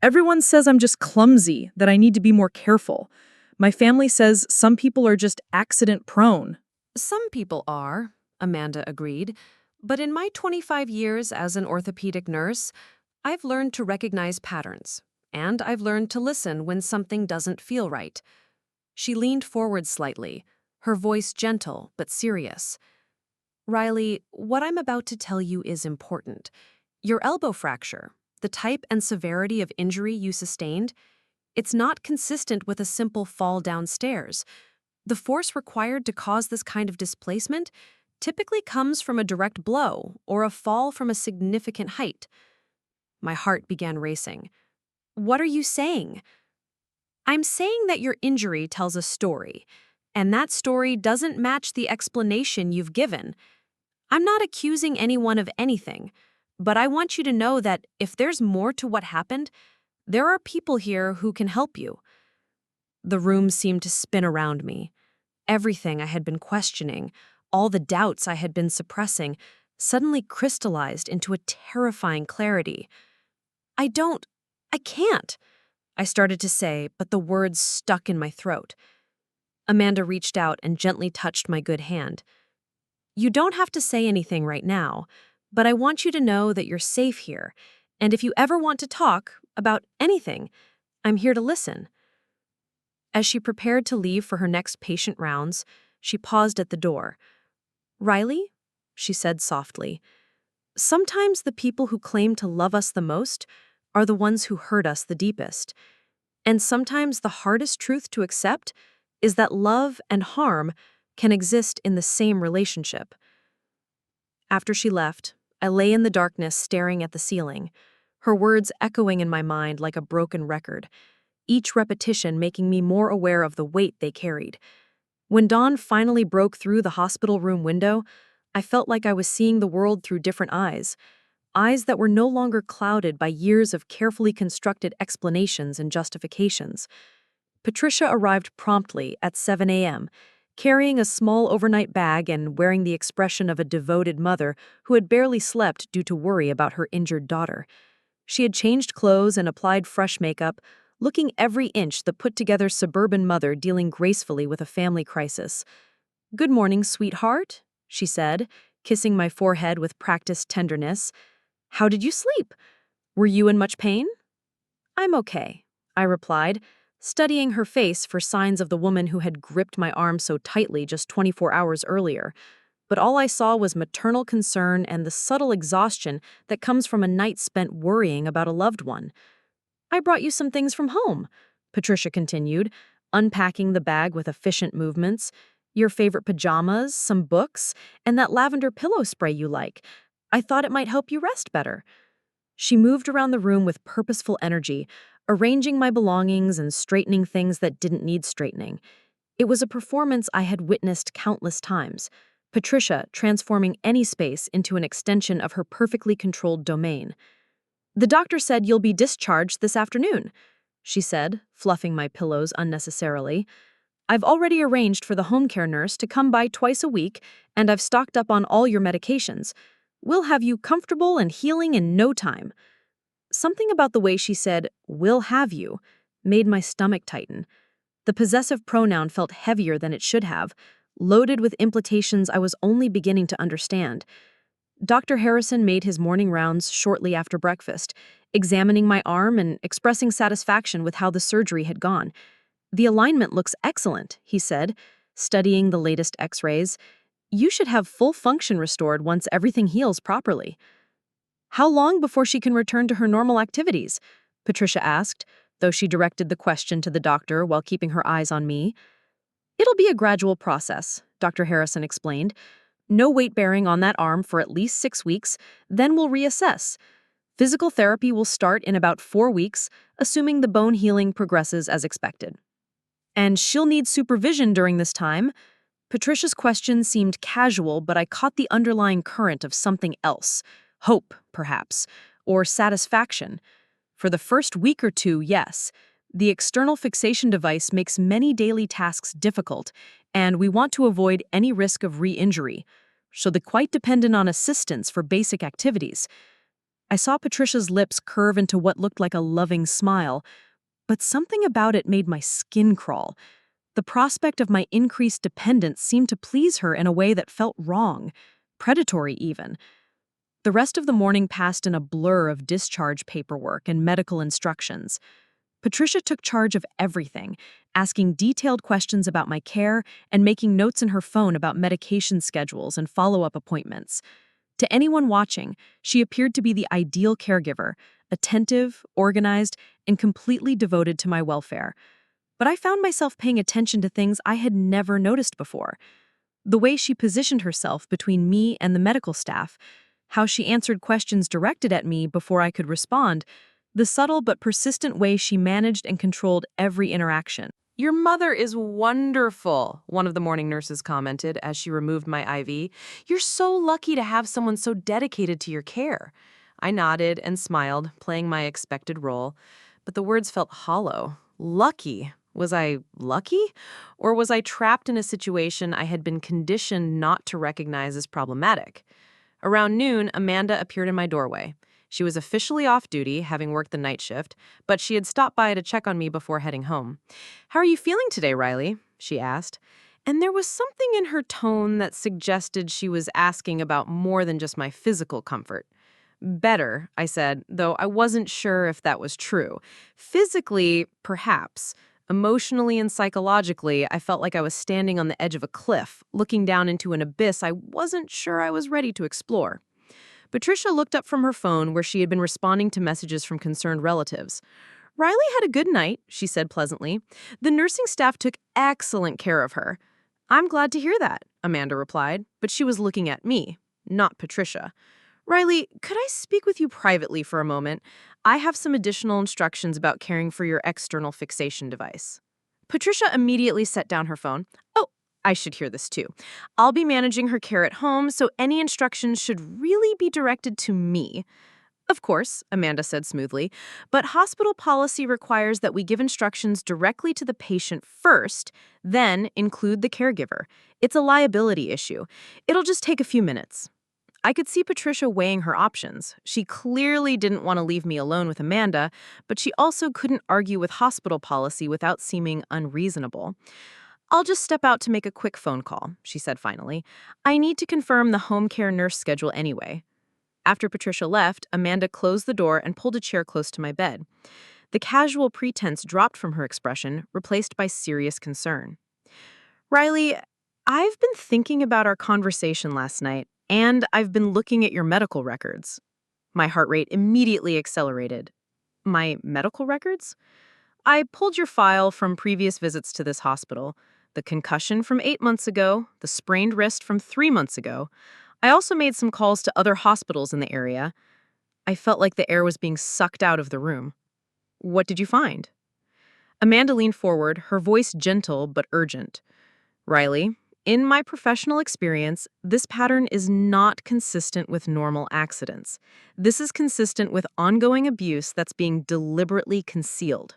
"Everyone says I'm just clumsy, that I need to be more careful. My family says some people are just accident-prone." Some people are, Amanda agreed, but in my 25 years as an orthopedic nurse, I've learned to recognize patterns, and I've learned to listen when something doesn't feel right. She leaned forward slightly, her voice gentle but serious. "Riley, what I'm about to tell you is important. Your elbow fracture, the type and severity of injury you sustained, it's not consistent with a simple fall downstairs. The force required to cause this kind of displacement typically comes from a direct blow or a fall from a significant height." My heart began racing. "What are you saying?" "I'm saying that your injury tells a story, and that story doesn't match the explanation you've given. I'm not accusing anyone of anything, but I want you to know that if there's more to what happened, there are people here who can help you." The room seemed to spin around me. Everything I had been questioning, all the doubts I had been suppressing, suddenly crystallized into a terrifying clarity. I can't," I started to say, but the words stuck in my throat. Amanda reached out and gently touched my good hand. "You don't have to say anything right now, but I want you to know that you're safe here, and if you ever want to talk about anything, I'm here to listen." As she prepared to leave for her next patient rounds, she paused at the door. "Riley," she said softly, "sometimes the people who claim to love us the most are the ones who hurt us the deepest. And sometimes the hardest truth to accept is that love and harm can exist in the same relationship." After she left, I lay in the darkness staring at the ceiling, her words echoing in my mind like a broken record, each repetition making me more aware of the weight they carried. When dawn finally broke through the hospital room window, I felt like I was seeing the world through different eyes, eyes that were no longer clouded by years of carefully constructed explanations and justifications. Patricia arrived promptly at 7 a.m., carrying a small overnight bag and wearing the expression of a devoted mother who had barely slept due to worry about her injured daughter. She had changed clothes and applied fresh makeup, looking every inch the put-together suburban mother dealing gracefully with a family crisis. "Good morning, sweetheart," she said, kissing my forehead with practiced tenderness. "How did you sleep? Were you in much pain?" "I'm okay," I replied, studying her face for signs of the woman who had gripped my arm so tightly just 24 hours earlier. But all I saw was maternal concern and the subtle exhaustion that comes from a night spent worrying about a loved one. "I brought you some things from home," Patricia continued, unpacking the bag with efficient movements. "Your favorite pajamas, some books, and that lavender pillow spray you like. I thought it might help you rest better." She moved around the room with purposeful energy, arranging my belongings and straightening things that didn't need straightening. It was a performance I had witnessed countless times, Patricia transforming any space into an extension of her perfectly controlled domain. "The doctor said you'll be discharged this afternoon," she said, fluffing my pillows unnecessarily. "I've already arranged for the home care nurse to come by twice a week, and I've stocked up on all your medications. We'll have you comfortable and healing in no time." Something about the way she said, "will have you," made my stomach tighten. The possessive pronoun felt heavier than it should have, loaded with implications I was only beginning to understand. Dr. Harrison made his morning rounds shortly after breakfast, examining my arm and expressing satisfaction with how the surgery had gone. "The alignment looks excellent," he said, studying the latest x-rays. "You should have full function restored once everything heals properly." "How long before she can return to her normal activities?" Patricia asked, though she directed the question to the doctor while keeping her eyes on me. "It'll be a gradual process," Dr. Harrison explained. "No weight-bearing on that arm for at least 6 weeks, then we'll reassess. Physical therapy will start in about 4 weeks, assuming the bone healing progresses as expected." "And she'll need supervision during this time?" Patricia's question seemed casual, but I caught the underlying current of something else. Hope, perhaps, or satisfaction. "For the first week or two, yes. The external fixation device makes many daily tasks difficult, and we want to avoid any risk of re-injury. So they're quite dependent on assistance for basic activities." I saw Patricia's lips curve into what looked like a loving smile, but something about it made my skin crawl. The prospect of my increased dependence seemed to please her in a way that felt wrong, predatory even. The rest of the morning passed in a blur of discharge paperwork and medical instructions. Patricia took charge of everything, asking detailed questions about my care and making notes in her phone about medication schedules and follow-up appointments. To anyone watching, she appeared to be the ideal caregiver, attentive, organized, and completely devoted to my welfare. But I found myself paying attention to things I had never noticed before. The way she positioned herself between me and the medical staff, how she answered questions directed at me before I could respond, the subtle but persistent way she managed and controlled every interaction. "Your mother is wonderful," one of the morning nurses commented as she removed my IV. "You're so lucky to have someone so dedicated to your care." I nodded and smiled, playing my expected role, but the words felt hollow. Lucky? Was I lucky? Or was I trapped in a situation I had been conditioned not to recognize as problematic? Around noon, Amanda appeared in my doorway. She was officially off duty, having worked the night shift, but she had stopped by to check on me before heading home. "How are you feeling today, Riley?" she asked. And there was something in her tone that suggested she was asking about more than just my physical comfort. "Better," I said, though I wasn't sure if that was true. Physically, perhaps. Emotionally and psychologically, I felt like I was standing on the edge of a cliff, looking down into an abyss I wasn't sure I was ready to explore. Patricia looked up from her phone where she had been responding to messages from concerned relatives. "Riley had a good night," she said pleasantly. "The nursing staff took excellent care of her." "I'm glad to hear that," Amanda replied, but she was looking at me, not Patricia. "Riley, could I speak with you privately for a moment? I have some additional instructions about caring for your external fixation device." Patricia immediately set down her phone. "Oh, I should hear this too. I'll be managing her care at home, so any instructions should really be directed to me. Of course, Amanda said smoothly, but hospital policy requires that we give instructions directly to the patient first, then include the caregiver. It's a liability issue. It'll just take a few minutes. I could see Patricia weighing her options. She clearly didn't want to leave me alone with Amanda, but she also couldn't argue with hospital policy without seeming unreasonable. I'll just step out to make a quick phone call, she said finally. I need to confirm the home care nurse schedule anyway. After Patricia left, Amanda closed the door and pulled a chair close to my bed. The casual pretense dropped from her expression, replaced by serious concern. Riley, I've been thinking about our conversation last night, and I've been looking at your medical records. My heart rate immediately accelerated. My medical records? I pulled your file from previous visits to this hospital. The concussion from 8 months ago, the sprained wrist from 3 months ago. I also made some calls to other hospitals in the area. I felt like the air was being sucked out of the room. What did you find? Amanda leaned forward, her voice gentle but urgent. Riley, in my professional experience, this pattern is not consistent with normal accidents. This is consistent with ongoing abuse that's being deliberately concealed.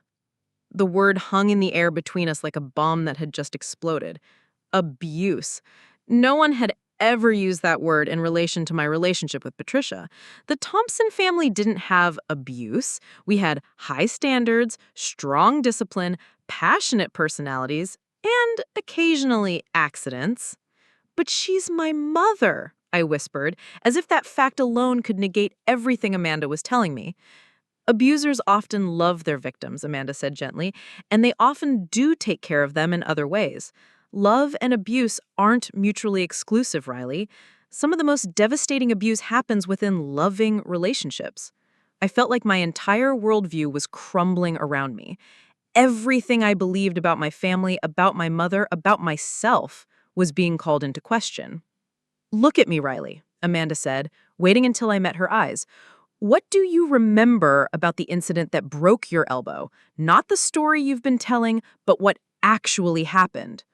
The word hung in the air between us like a bomb that had just exploded. Abuse. No one had ever used that word in relation to my relationship with Patricia. The Thompson family didn't have abuse. We had high standards, strong discipline, passionate personalities, and occasionally accidents. But she's my mother, I whispered, as if that fact alone could negate everything Amanda was telling me. Abusers often love their victims, Amanda said gently, and they often do take care of them in other ways. Love and abuse aren't mutually exclusive, Riley. Some of the most devastating abuse happens within loving relationships. I felt like my entire worldview was crumbling around me. Everything I believed about my family, about my mother, about myself was being called into question. Look at me, Riley, Amanda said, waiting until I met her eyes. What do you remember about the incident that broke your elbow? Not the story you've been telling, but what actually happened.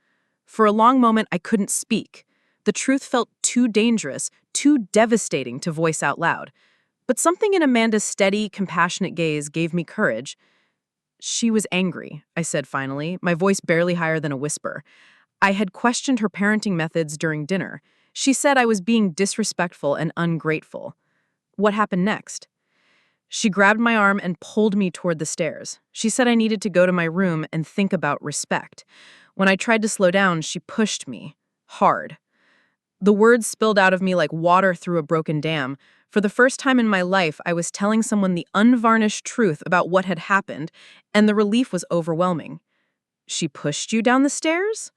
For a long moment, I couldn't speak. The truth felt too dangerous, too devastating to voice out loud. But something in Amanda's steady, compassionate gaze gave me courage. She was angry, I said finally, my voice barely higher than a whisper. I had questioned her parenting methods during dinner. She said I was being disrespectful and ungrateful. What happened next? She grabbed my arm and pulled me toward the stairs. She said I needed to go to my room and think about respect. When I tried to slow down, she pushed me. Hard. The words spilled out of me like water through a broken dam. For the first time in my life, I was telling someone the unvarnished truth about what had happened, and the relief was overwhelming. She pushed you down the stairs?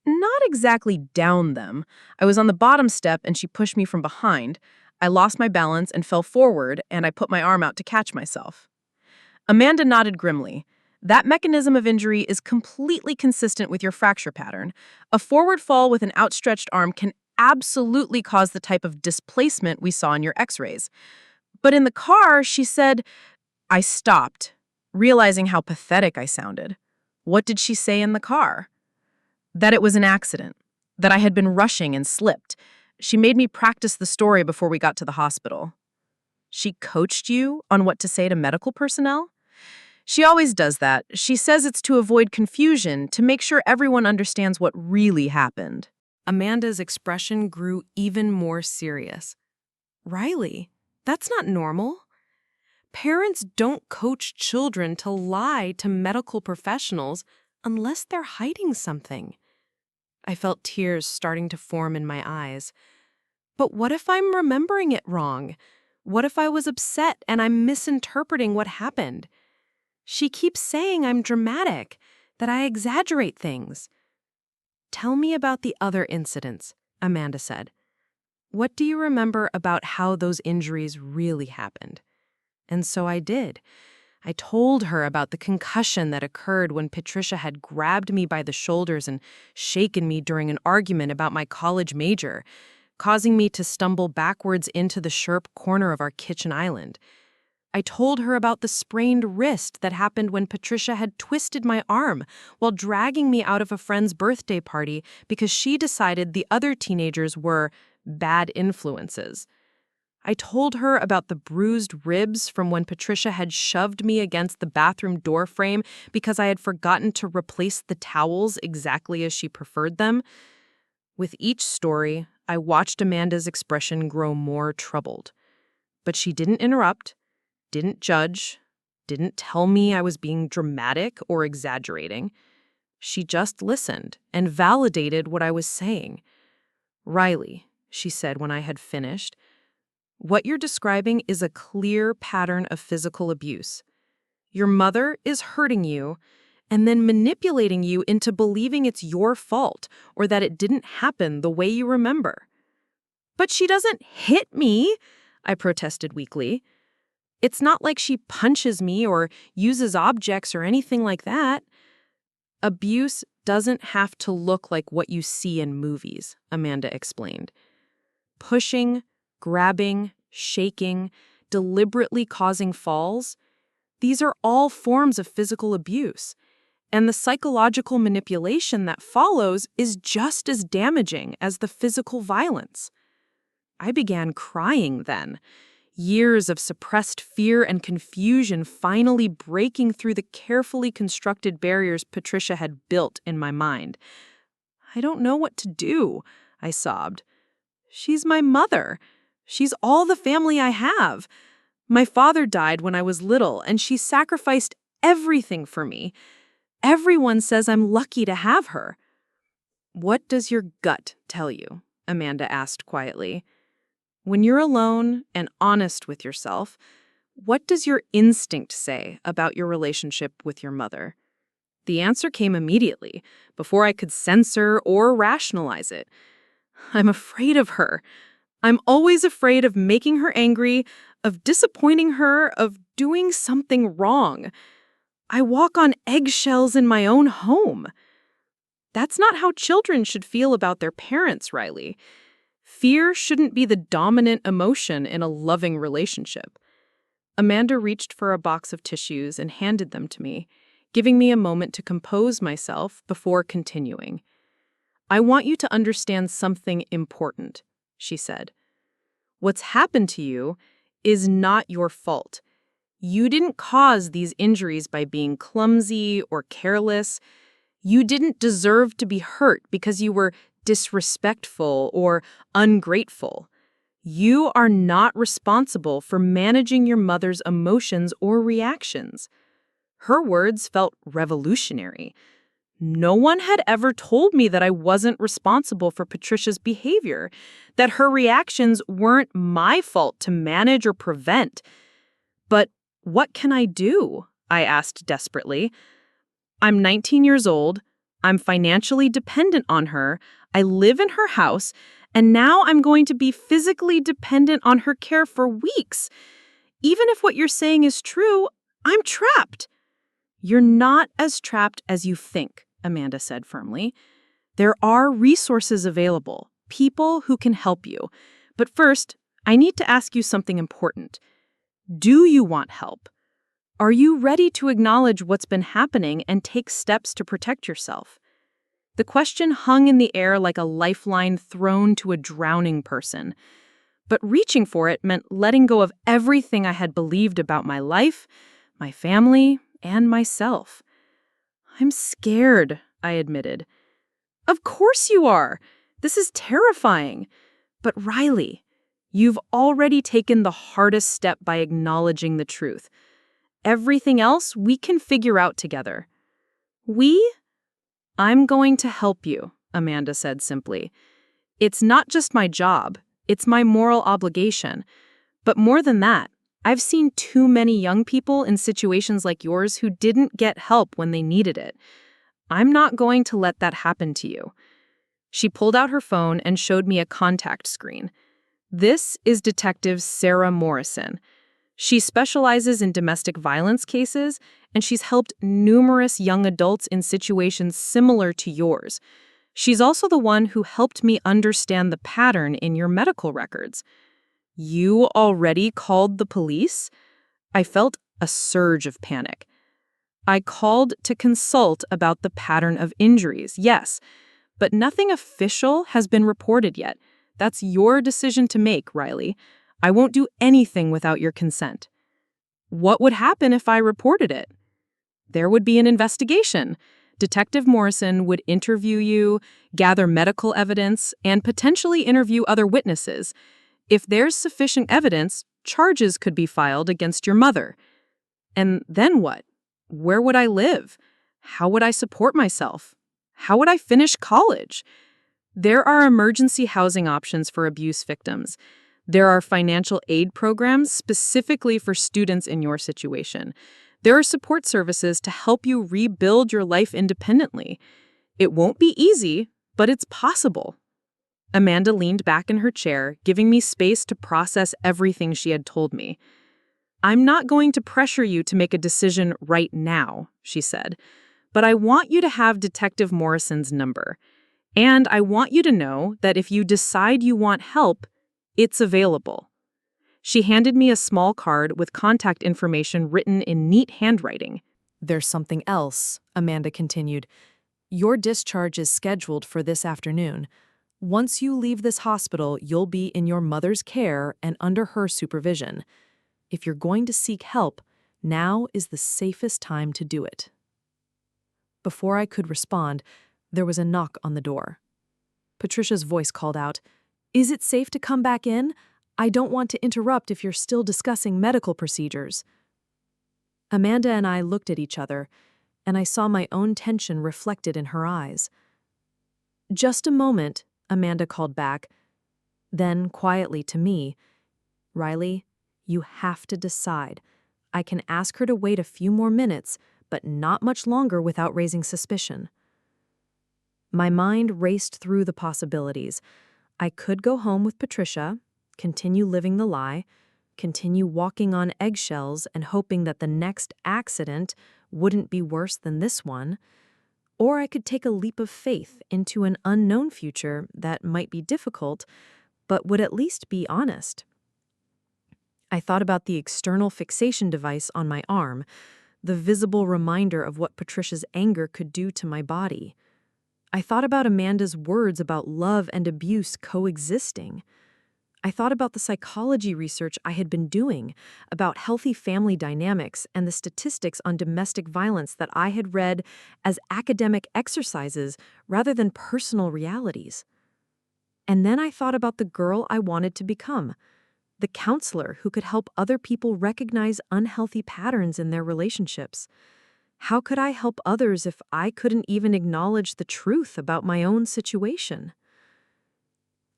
Not exactly down them. I was on the bottom step, and she pushed me from behind. I lost my balance and fell forward, and I put my arm out to catch myself. Amanda nodded grimly. That mechanism of injury is completely consistent with your fracture pattern. A forward fall with an outstretched arm can absolutely cause the type of displacement we saw in your x-rays. But in the car, she said, I stopped, realizing how pathetic I sounded. What did she say in the car? That it was an accident, that I had been rushing and slipped. She made me practice the story before we got to the hospital. She coached you on what to say to medical personnel? She always does that. She says it's to avoid confusion, to make sure everyone understands what really happened. Amanda's expression grew even more serious. Riley, that's not normal. Parents don't coach children to lie to medical professionals unless they're hiding something. I felt tears starting to form in my eyes. But what if I'm remembering it wrong? What if I was upset and I'm misinterpreting what happened? She keeps saying I'm dramatic, that I exaggerate things. Tell me about the other incidents, Amanda said. What do you remember about how those injuries really happened? And so I did. I told her about the concussion that occurred when Patricia had grabbed me by the shoulders and shaken me during an argument about my college major, causing me to stumble backwards into the sharp corner of our kitchen island. I told her about the sprained wrist that happened when Patricia had twisted my arm while dragging me out of a friend's birthday party because she decided the other teenagers were bad influences. I told her about the bruised ribs from when Patricia had shoved me against the bathroom door frame because I had forgotten to replace the towels exactly as she preferred them. With each story, I watched Amanda's expression grow more troubled. But she didn't interrupt, didn't judge, didn't tell me I was being dramatic or exaggerating. She just listened and validated what I was saying. "Riley," she said when I had finished, "what you're describing is a clear pattern of physical abuse. Your mother is hurting you and then manipulating you into believing it's your fault or that it didn't happen the way you remember." "But she doesn't hit me," I protested weakly. "It's not like she punches me or uses objects or anything like that." "Abuse doesn't have to look like what you see in movies," Amanda explained. "Pushing, grabbing, shaking, deliberately causing falls, these are all forms of physical abuse. And the psychological manipulation that follows is just as damaging as the physical violence." I began crying then, years of suppressed fear and confusion finally breaking through the carefully constructed barriers Patricia had built in my mind. "I don't know what to do," I sobbed. "She's my mother. She's all the family I have. My father died when I was little, and she sacrificed everything for me. Everyone says I'm lucky to have her." "What does your gut tell you?" Amanda asked quietly. "When you're alone and honest with yourself, what does your instinct say about your relationship with your mother?" The answer came immediately, before I could censor or rationalize it. "I'm afraid of her. I'm always afraid of making her angry, of disappointing her, of doing something wrong. I walk on eggshells in my own home." That's not how children should feel about their parents, Riley. Fear shouldn't be the dominant emotion in a loving relationship. Amanda reached for a box of tissues and handed them to me, giving me a moment to compose myself before continuing. "I want you to understand something important," she said. "What's happened to you is not your fault. You didn't cause these injuries by being clumsy or careless. You didn't deserve to be hurt because you were disrespectful or ungrateful. You are not responsible for managing your mother's emotions or reactions." Her words felt revolutionary. No one had ever told me that I wasn't responsible for Patricia's behavior, that her reactions weren't my fault to manage or prevent. "But what can I do?" I asked desperately. "I'm 19 years old. I'm financially dependent on her. I live in her house, and now I'm going to be physically dependent on her care for weeks. Even if what you're saying is true, I'm trapped." "You're not as trapped as you think," Amanda said firmly. "There are resources available, people who can help you. But first, I need to ask you something important. Do you want help? Are you ready to acknowledge what's been happening and take steps to protect yourself?" The question hung in the air like a lifeline thrown to a drowning person. But reaching for it meant letting go of everything I had believed about my life, my family, and myself. "I'm scared," I admitted. "Of course you are. This is terrifying. But Riley, you've already taken the hardest step by acknowledging the truth. Everything else we can figure out together." "We?" "I'm going to help you," Amanda said simply. "It's not just my job, it's my moral obligation. But more than that, I've seen too many young people in situations like yours who didn't get help when they needed it. I'm not going to let that happen to you." She pulled out her phone and showed me a contact screen. "This is Detective Sarah Morrison. She specializes in domestic violence cases, and she's helped numerous young adults in situations similar to yours. She's also the one who helped me understand the pattern in your medical records." "You already called the police?" I felt a surge of panic. I called to consult about the pattern of injuries, yes, but nothing official has been reported yet. That's your decision to make, Riley. I won't do anything without your consent. What would happen if I reported it? There would be an investigation. Detective Morrison would interview you, gather medical evidence, and potentially interview other witnesses. If there's sufficient evidence, charges could be filed against your mother. And then what? Where would I live? How would I support myself? How would I finish college? There are emergency housing options for abuse victims. There are financial aid programs specifically for students in your situation. There are support services to help you rebuild your life independently. It won't be easy, but it's possible. Amanda leaned back in her chair, giving me space to process everything she had told me. I'm not going to pressure you to make a decision right now, she said, but I want you to have Detective Morrison's number. And I want you to know that if you decide you want help, it's available. She handed me a small card with contact information written in neat handwriting. There's something else, Amanda continued. Your discharge is scheduled for this afternoon. Once you leave this hospital, you'll be in your mother's care and under her supervision. If you're going to seek help, now is the safest time to do it. Before I could respond, there was a knock on the door. Patricia's voice called out, "Is it safe to come back in? I don't want to interrupt if you're still discussing medical procedures." Amanda and I looked at each other, and I saw my own tension reflected in her eyes. "Just a moment," Amanda called back. Then, quietly to me, "Riley, you have to decide. I can ask her to wait a few more minutes, but not much longer without raising suspicion." My mind raced through the possibilities. I could go home with Patricia, continue living the lie, continue walking on eggshells and hoping that the next accident wouldn't be worse than this one, or I could take a leap of faith into an unknown future that might be difficult, but would at least be honest. I thought about the external fixation device on my arm, the visible reminder of what Patricia's anger could do to my body. I thought about Amanda's words about love and abuse coexisting. I thought about the psychology research I had been doing, about healthy family dynamics and the statistics on domestic violence that I had read as academic exercises rather than personal realities. And then I thought about the girl I wanted to become, the counselor who could help other people recognize unhealthy patterns in their relationships. How could I help others if I couldn't even acknowledge the truth about my own situation?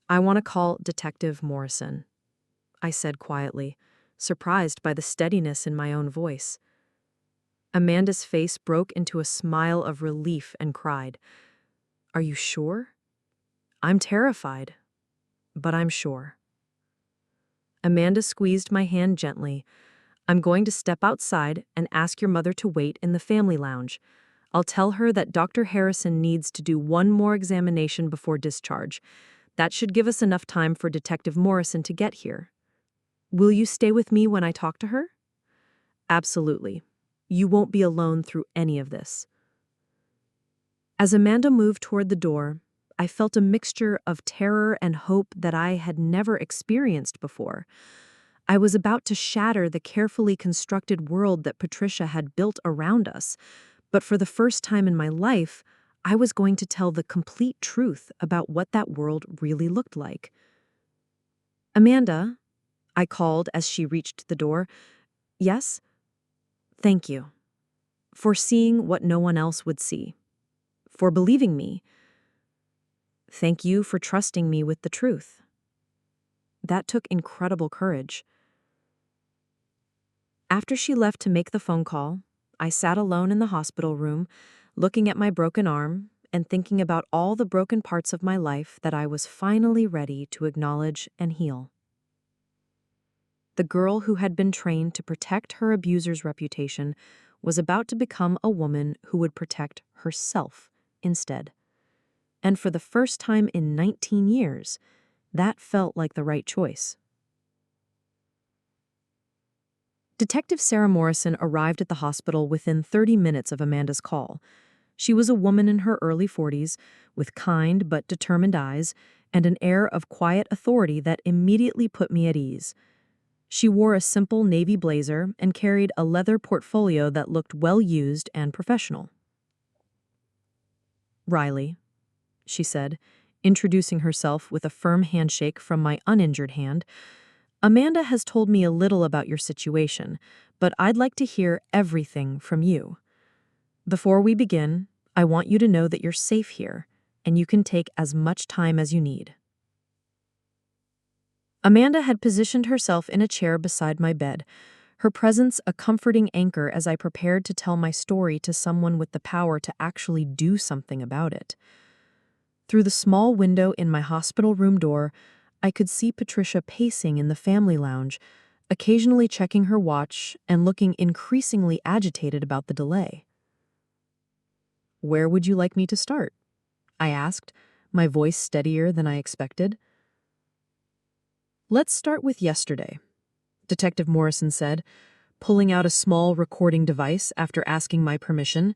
"I want to call Detective Morrison," I said quietly, surprised by the steadiness in my own voice. Amanda's face broke into a smile of relief and cried, "Are you sure?" "I'm terrified, but I'm sure." Amanda squeezed my hand gently. "I'm going to step outside and ask your mother to wait in the family lounge. I'll tell her that Dr. Harrison needs to do one more examination before discharge. That should give us enough time for Detective Morrison to get here. Will you stay with me when I talk to her?" "Absolutely. You won't be alone through any of this." As Amanda moved toward the door, I felt a mixture of terror and hope that I had never experienced before. I was about to shatter the carefully constructed world that Patricia had built around us, but for the first time in my life, I was going to tell the complete truth about what that world really looked like. "Amanda," I called as she reached the door. "Yes?" "Thank you. For seeing what no one else would see. For believing me. Thank you for trusting me with the truth." That took incredible courage. After she left to make the phone call, I sat alone in the hospital room, looking at my broken arm and thinking about all the broken parts of my life that I was finally ready to acknowledge and heal. The girl who had been trained to protect her abuser's reputation was about to become a woman who would protect herself instead. And for the first time in 19 years, that felt like the right choice. Detective Sarah Morrison arrived at the hospital within 30 minutes of Amanda's call. She was a woman in her early 40s, with kind but determined eyes and an air of quiet authority that immediately put me at ease. She wore a simple navy blazer and carried a leather portfolio that looked well-used and professional. "Riley," she said, introducing herself with a firm handshake from my uninjured hand, "Amanda has told me a little about your situation, but I'd like to hear everything from you. Before we begin, I want you to know that you're safe here, and you can take as much time as you need." Amanda had positioned herself in a chair beside my bed, her presence a comforting anchor as I prepared to tell my story to someone with the power to actually do something about it. Through the small window in my hospital room door, I could see Patricia pacing in the family lounge, occasionally checking her watch and looking increasingly agitated about the delay. "Where would you like me to start?" I asked, my voice steadier than I expected. "Let's start with yesterday," Detective Morrison said, pulling out a small recording device after asking my permission.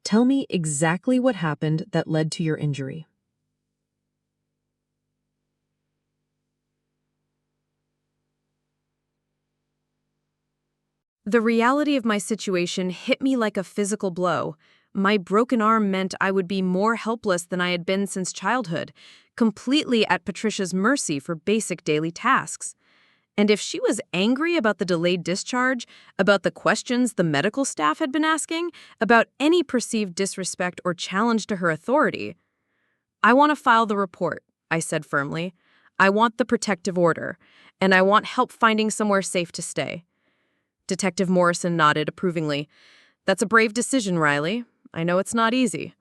"Tell me exactly what happened that led to your injury." The reality of my situation hit me like a physical blow. My broken arm meant I would be more helpless than I had been since childhood, completely at Patricia's mercy for basic daily tasks. And if she was angry about the delayed discharge, about the questions the medical staff had been asking, about any perceived disrespect or challenge to her authority, "I want to file the report," I said firmly. "I want the protective order, and I want help finding somewhere safe to stay." Detective Morrison nodded approvingly. "That's a brave decision, Riley. I know it's not easy.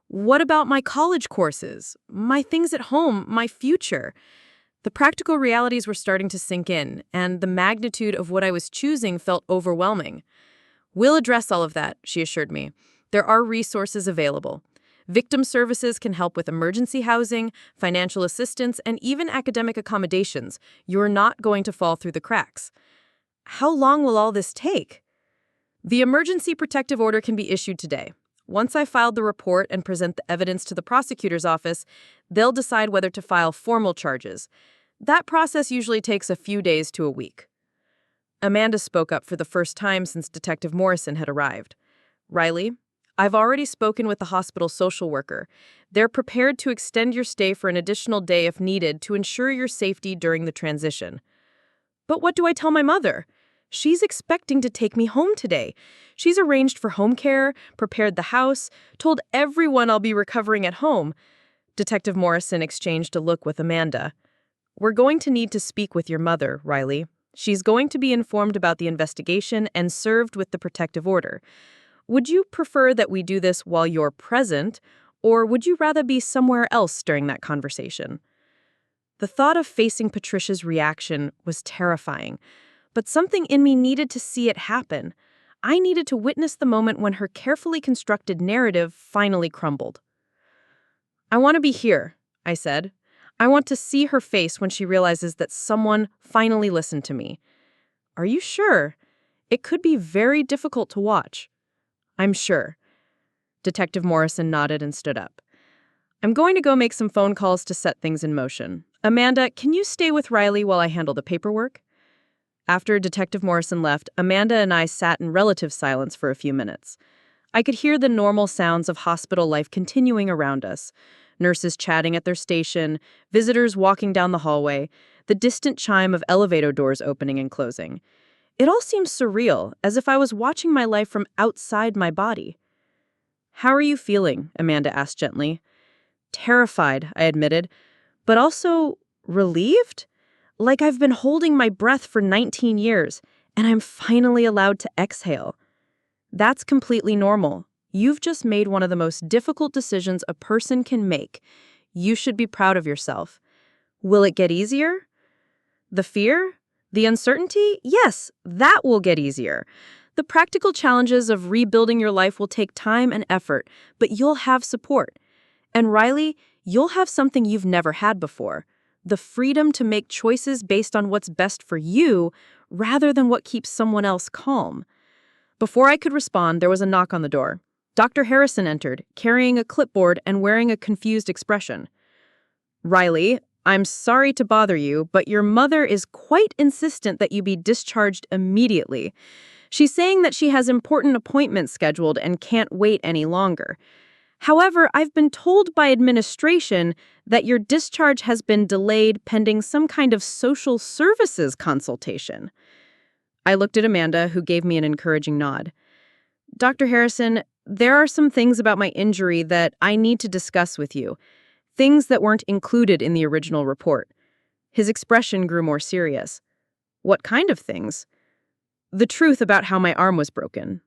What about my college courses? My things at home? My future?" The practical realities were starting to sink in, and the magnitude of what I was choosing felt overwhelming. "We'll address all of that," she assured me. "There are resources available. Victim services can help with emergency housing, financial assistance, and even academic accommodations. You're not going to fall through the cracks." "How long will all this take?" "The emergency protective order can be issued today. Once I filed the report and present the evidence to the prosecutor's office, they'll decide whether to file formal charges. That process usually takes a few days to a week." Amanda spoke up for the first time since Detective Morrison had arrived. "Riley, I've already spoken with the hospital social worker. They're prepared to extend your stay for an additional day if needed to ensure your safety during the transition." "But what do I tell my mother? She's expecting to take me home today. She's arranged for home care, prepared the house, told everyone I'll be recovering at home." Detective Morrison exchanged a look with Amanda. "We're going to need to speak with your mother, Riley. She's going to be informed about the investigation and served with the protective order. Would you prefer that we do this while you're present, or would you rather be somewhere else during that conversation?" The thought of facing Patricia's reaction was terrifying, but something in me needed to see it happen. I needed to witness the moment when her carefully constructed narrative finally crumbled. "I want to be here," I said. "I want to see her face when she realizes that someone finally listened to me." "Are you sure? It could be very difficult to watch." "I'm sure." Detective Morrison nodded and stood up. "I'm going to go make some phone calls to set things in motion. Amanda, can you stay with Riley while I handle the paperwork?" After Detective Morrison left, Amanda and I sat in relative silence for a few minutes. I could hear the normal sounds of hospital life continuing around us. Nurses chatting at their station, visitors walking down the hallway, the distant chime of elevator doors opening and closing. It all seemed surreal, as if I was watching my life from outside my body. "How are you feeling?" Amanda asked gently. "Terrified," I admitted, "but also relieved? Like I've been holding my breath for 19 years, and I'm finally allowed to exhale." "That's completely normal. You've just made one of the most difficult decisions a person can make. You should be proud of yourself." "Will it get easier?" "The fear? The uncertainty? Yes, that will get easier. The practical challenges of rebuilding your life will take time and effort, but you'll have support. And Riley, you'll have something you've never had before: the freedom to make choices based on what's best for you rather than what keeps someone else calm. Before I could respond, there was a knock on the door. Dr. Harrison entered, carrying a clipboard and wearing a confused expression. "Riley, I'm sorry to bother you, but your mother is quite insistent that you be discharged immediately. She's saying that she has important appointments scheduled and can't wait any longer. However, I've been told by administration that your discharge has been delayed pending some kind of social services consultation." I looked at Amanda, who gave me an encouraging nod. "Dr. Harrison, there are some things about my injury that I need to discuss with you. Things that weren't included in the original report." His expression grew more serious. "What kind of things?" "The truth about how my arm was broken."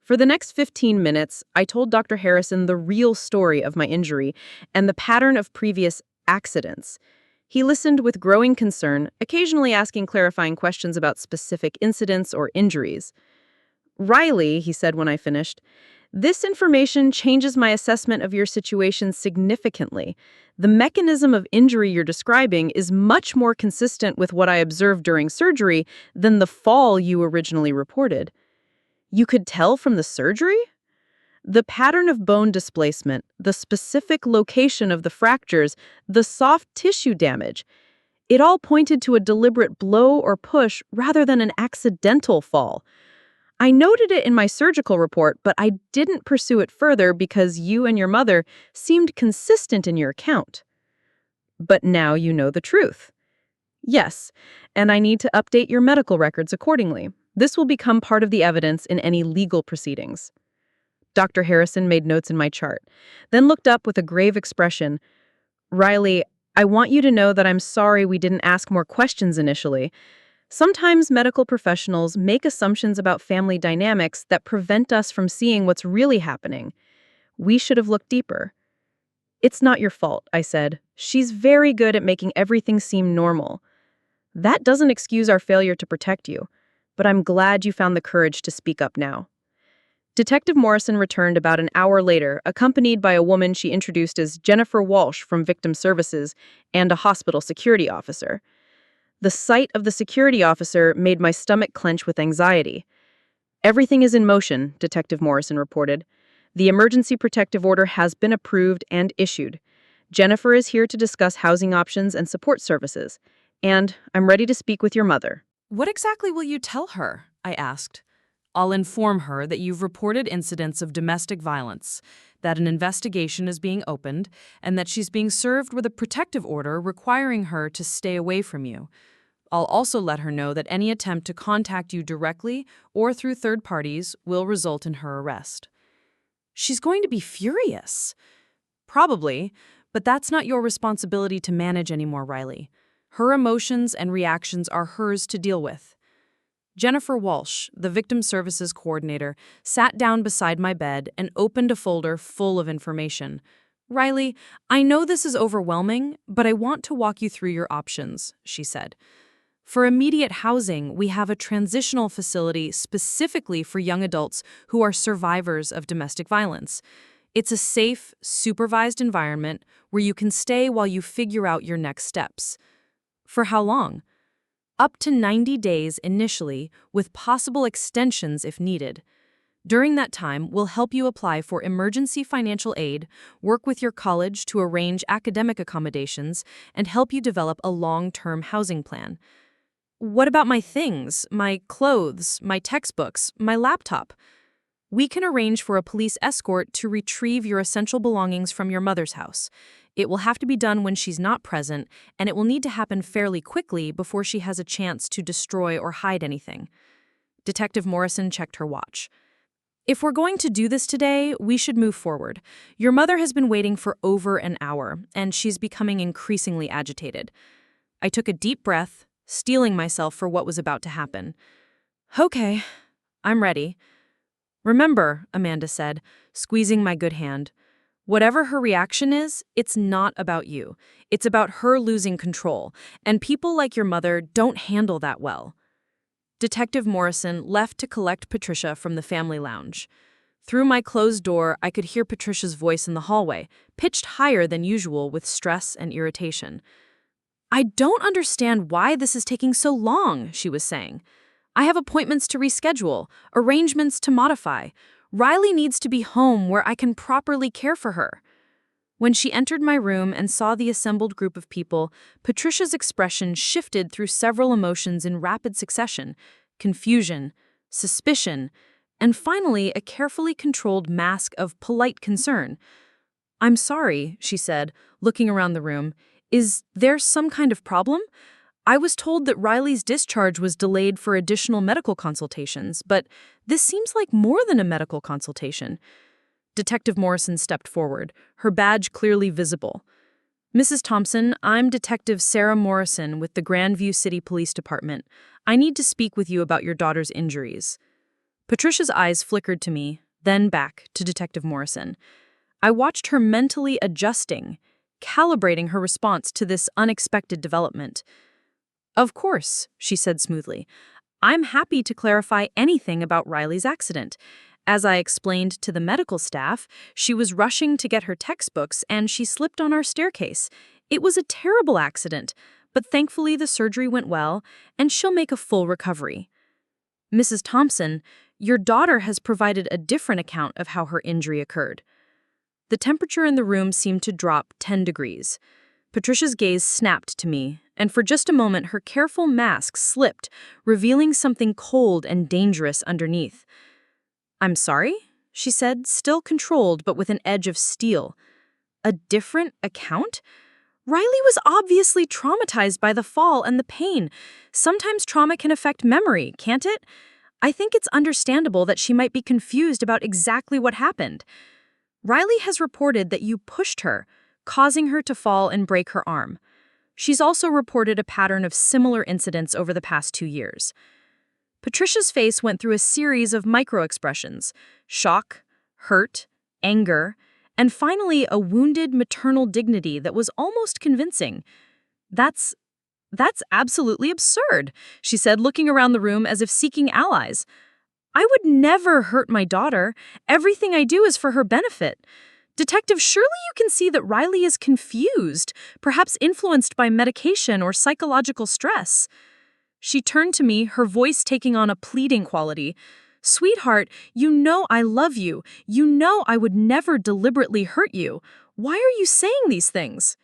For the next 15 minutes, I told Dr. Harrison the real story of my injury and the pattern of previous accidents. He listened with growing concern, occasionally asking clarifying questions about specific incidents or injuries. "Riley," he said when I finished, "this information changes my assessment of your situation significantly. The mechanism of injury you're describing is much more consistent with what I observed during surgery than the fall you originally reported." "You could tell from the surgery?" "The pattern of bone displacement, the specific location of the fractures, the soft tissue damage. It all pointed to a deliberate blow or push rather than an accidental fall. I noted it in my surgical report, but I didn't pursue it further because you and your mother seemed consistent in your account." "But now you know the truth." "Yes, and I need to update your medical records accordingly. This will become part of the evidence in any legal proceedings." Dr. Harrison made notes in my chart, then looked up with a grave expression. "Riley, I want you to know that I'm sorry we didn't ask more questions initially. Sometimes medical professionals make assumptions about family dynamics that prevent us from seeing what's really happening. We should have looked deeper." "It's not your fault," I said. "She's very good at making everything seem normal. That doesn't excuse our failure to protect you, but I'm glad you found the courage to speak up now." Detective Morrison returned about an hour later, accompanied by a woman she introduced as Jennifer Walsh from Victim Services and a hospital security officer. The sight of the security officer made my stomach clench with anxiety. "Everything is in motion," Detective Morrison reported. "The emergency protective order has been approved and issued. Jennifer is here to discuss housing options and support services. And I'm ready to speak with your mother." "What exactly will you tell her?" I asked. "I'll inform her that you've reported incidents of domestic violence, that an investigation is being opened, and that she's being served with a protective order requiring her to stay away from you. I'll also let her know that any attempt to contact you directly or through third parties will result in her arrest." "She's going to be furious." "Probably, but that's not your responsibility to manage anymore, Riley. Her emotions and reactions are hers to deal with." Jennifer Walsh, the Victim Services Coordinator, sat down beside my bed and opened a folder full of information. "Riley, I know this is overwhelming, but I want to walk you through your options," she said. "For immediate housing, we have a transitional facility specifically for young adults who are survivors of domestic violence. It's a safe, supervised environment where you can stay while you figure out your next steps." "For how long?" "Up to 90 days initially, with possible extensions if needed. During that time, we'll help you apply for emergency financial aid, work with your college to arrange academic accommodations, and help you develop a long-term housing plan." "What about my things, my clothes, my textbooks, my laptop?" "We can arrange for a police escort to retrieve your essential belongings from your mother's house. It will have to be done when she's not present, and it will need to happen fairly quickly before she has a chance to destroy or hide anything." Detective Morrison checked her watch. "If we're going to do this today, we should move forward. Your mother has been waiting for over an hour, and she's becoming increasingly agitated." I took a deep breath, steeling myself for what was about to happen. "Okay, I'm ready." "Remember," Amanda said, squeezing my good hand, "whatever her reaction is, it's not about you. It's about her losing control, and people like your mother don't handle that well." Detective Morrison left to collect Patricia from the family lounge. Through my closed door, I could hear Patricia's voice in the hallway, pitched higher than usual with stress and irritation. I don't understand why this is taking so long, she was saying. I have appointments to reschedule, arrangements to modify. Riley needs to be home where I can properly care for her. When she entered my room and saw the assembled group of people, Patricia's expression shifted through several emotions in rapid succession: confusion, suspicion, and finally a carefully controlled mask of polite concern. "I'm sorry," she said, looking around the room. "Is there some kind of problem? I was told that Riley's discharge was delayed for additional medical consultations, but this seems like more than a medical consultation." Detective Morrison stepped forward, her badge clearly visible. "Mrs. Thompson, I'm Detective Sarah Morrison with the Grandview City Police Department. I need to speak with you about your daughter's injuries." Patricia's eyes flickered to me, then back to Detective Morrison. I watched her mentally adjusting, calibrating her response to this unexpected development. "Of course," she said smoothly. "I'm happy to clarify anything about Riley's accident. As I explained to the medical staff, she was rushing to get her textbooks and she slipped on our staircase. It was a terrible accident, but thankfully the surgery went well and she'll make a full recovery." "Mrs. Thompson, your daughter has provided a different account of how her injury occurred." The temperature in the room seemed to drop 10 degrees. Patricia's gaze snapped to me, and for just a moment her careful mask slipped, revealing something cold and dangerous underneath. "I'm sorry?" she said, still controlled but with an edge of steel. "A different account?" Riley was obviously traumatized by the fall and the pain. Sometimes trauma can affect memory, can't it? I think it's understandable that she might be confused about exactly what happened. "Riley has reported that you pushed her, causing her to fall and break her arm. She's also reported a pattern of similar incidents over the past 2 years." Patricia's face went through a series of micro-expressions: shock, hurt, anger, and finally a wounded maternal dignity that was almost convincing. That's absolutely absurd," she said, looking around the room as if seeking allies. "I would never hurt my daughter. Everything I do is for her benefit. Detective, surely you can see that Riley is confused, perhaps influenced by medication or psychological stress." She turned to me, her voice taking on a pleading quality. "Sweetheart, you know I love you. You know I would never deliberately hurt you. Why are you saying these things?"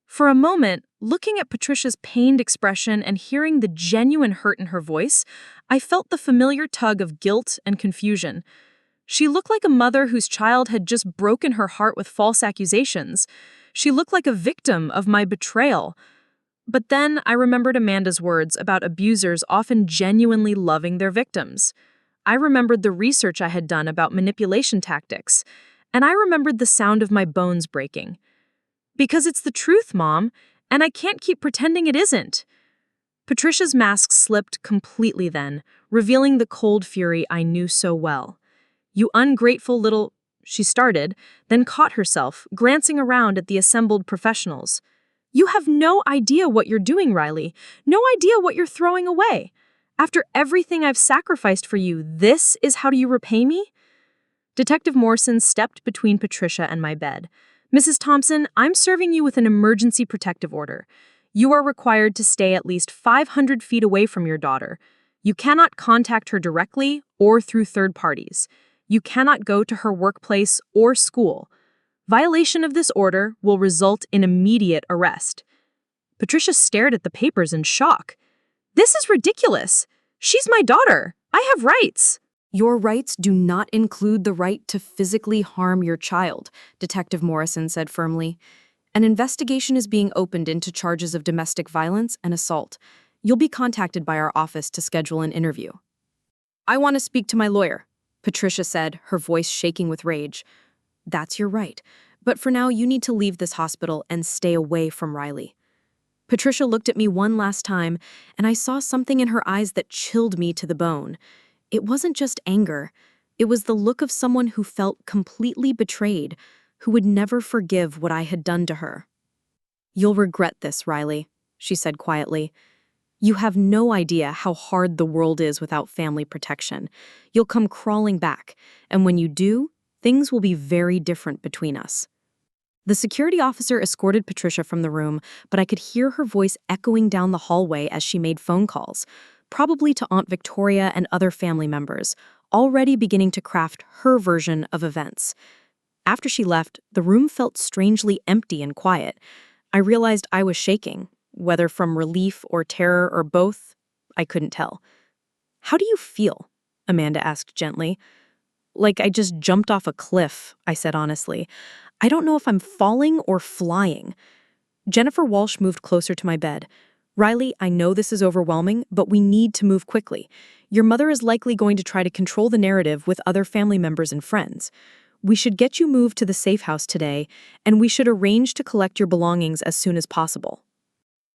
For a moment, looking at Patricia's pained expression and hearing the genuine hurt in her voice, I felt the familiar tug of guilt and confusion. She looked like a mother whose child had just broken her heart with false accusations. She looked like a victim of my betrayal. But then I remembered Amanda's words about abusers often genuinely loving their victims. I remembered the research I had done about manipulation tactics, and I remembered the sound of my bones breaking. "Because it's the truth, Mom, and I can't keep pretending it isn't." Patricia's mask slipped completely then, revealing the cold fury I knew so well. "You ungrateful little—" she started, then caught herself, glancing around at the assembled professionals. "You have no idea what you're doing, Riley. No idea what you're throwing away. After everything I've sacrificed for you, this is how you repay me?" Detective Morrison stepped between Patricia and my bed. "Mrs. Thompson, I'm serving you with an emergency protective order. You are required to stay at least 500 feet away from your daughter. You cannot contact her directly or through third parties. You cannot go to her workplace or school. Violation of this order will result in immediate arrest." Patricia stared at the papers in shock. "This is ridiculous. She's my daughter. I have rights." "Your rights do not include the right to physically harm your child," Detective Morrison said firmly. "An investigation is being opened into charges of domestic violence and assault. You'll be contacted by our office to schedule an interview." "I want to speak to my lawyer," Patricia said, her voice shaking with rage. "That's your right, but for now you need to leave this hospital and stay away from Riley." Patricia looked at me one last time, and I saw something in her eyes that chilled me to the bone. It wasn't just anger. It was the look of someone who felt completely betrayed, who would never forgive what I had done to her. "You'll regret this, Riley," she said quietly. "You have no idea how hard the world is without family protection. You'll come crawling back, and when you do, things will be very different between us." The security officer escorted Patricia from the room, but I could hear her voice echoing down the hallway as she made phone calls, probably to Aunt Victoria and other family members, already beginning to craft her version of events. After she left, the room felt strangely empty and quiet. I realized I was shaking, whether from relief or terror or both, I couldn't tell. "How do you feel?" Amanda asked gently. "Like I just jumped off a cliff," I said honestly. "I don't know if I'm falling or flying." Jennifer Walsh moved closer to my bed. "Riley, I know this is overwhelming, but we need to move quickly. Your mother is likely going to try to control the narrative with other family members and friends. We should get you moved to the safe house today, and we should arrange to collect your belongings as soon as possible."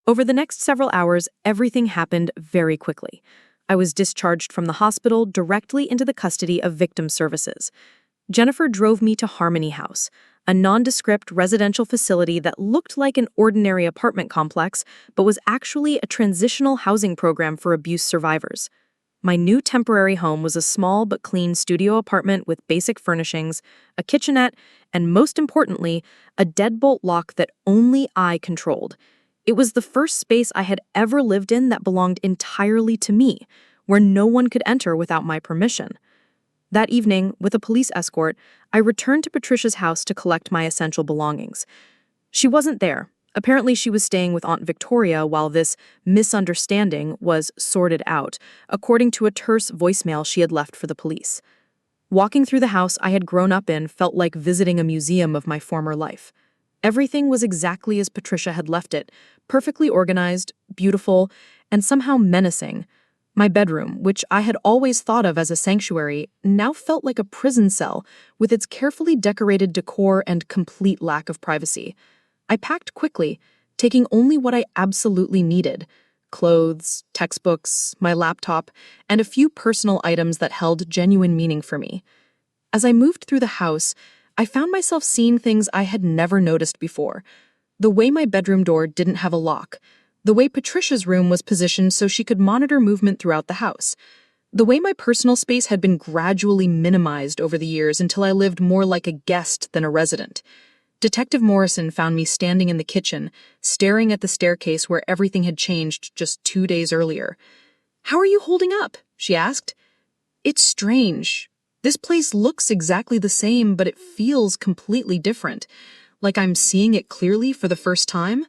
Over the next several hours, everything happened very quickly. I was discharged from the hospital directly into the custody of victim services. Jennifer drove me to Harmony House, a nondescript residential facility that looked like an ordinary apartment complex, but was actually a transitional housing program for abuse survivors. My new temporary home was a small but clean studio apartment with basic furnishings, a kitchenette, and most importantly, a deadbolt lock that only I controlled. It was the first space I had ever lived in that belonged entirely to me, where no one could enter without my permission. That evening, with a police escort, I returned to Patricia's house to collect my essential belongings. She wasn't there. Apparently, she was staying with Aunt Victoria while this misunderstanding was sorted out, according to a terse voicemail she had left for the police. Walking through the house I had grown up in felt like visiting a museum of my former life. Everything was exactly as Patricia had left it, perfectly organized, beautiful, and somehow menacing. My bedroom, which I had always thought of as a sanctuary, now felt like a prison cell with its carefully decorated decor and complete lack of privacy. I packed quickly, taking only what I absolutely needed: clothes, textbooks, my laptop, and a few personal items that held genuine meaning for me. As I moved through the house, I found myself seeing things I had never noticed before. The way my bedroom door didn't have a lock, the way Patricia's room was positioned so she could monitor movement throughout the house, the way my personal space had been gradually minimized over the years until I lived more like a guest than a resident. Detective Morrison found me standing in the kitchen, staring at the staircase where everything had changed just 2 days earlier. "How are you holding up?" she asked. "It's strange. This place looks exactly the same, but it feels completely different, like I'm seeing it clearly for the first time."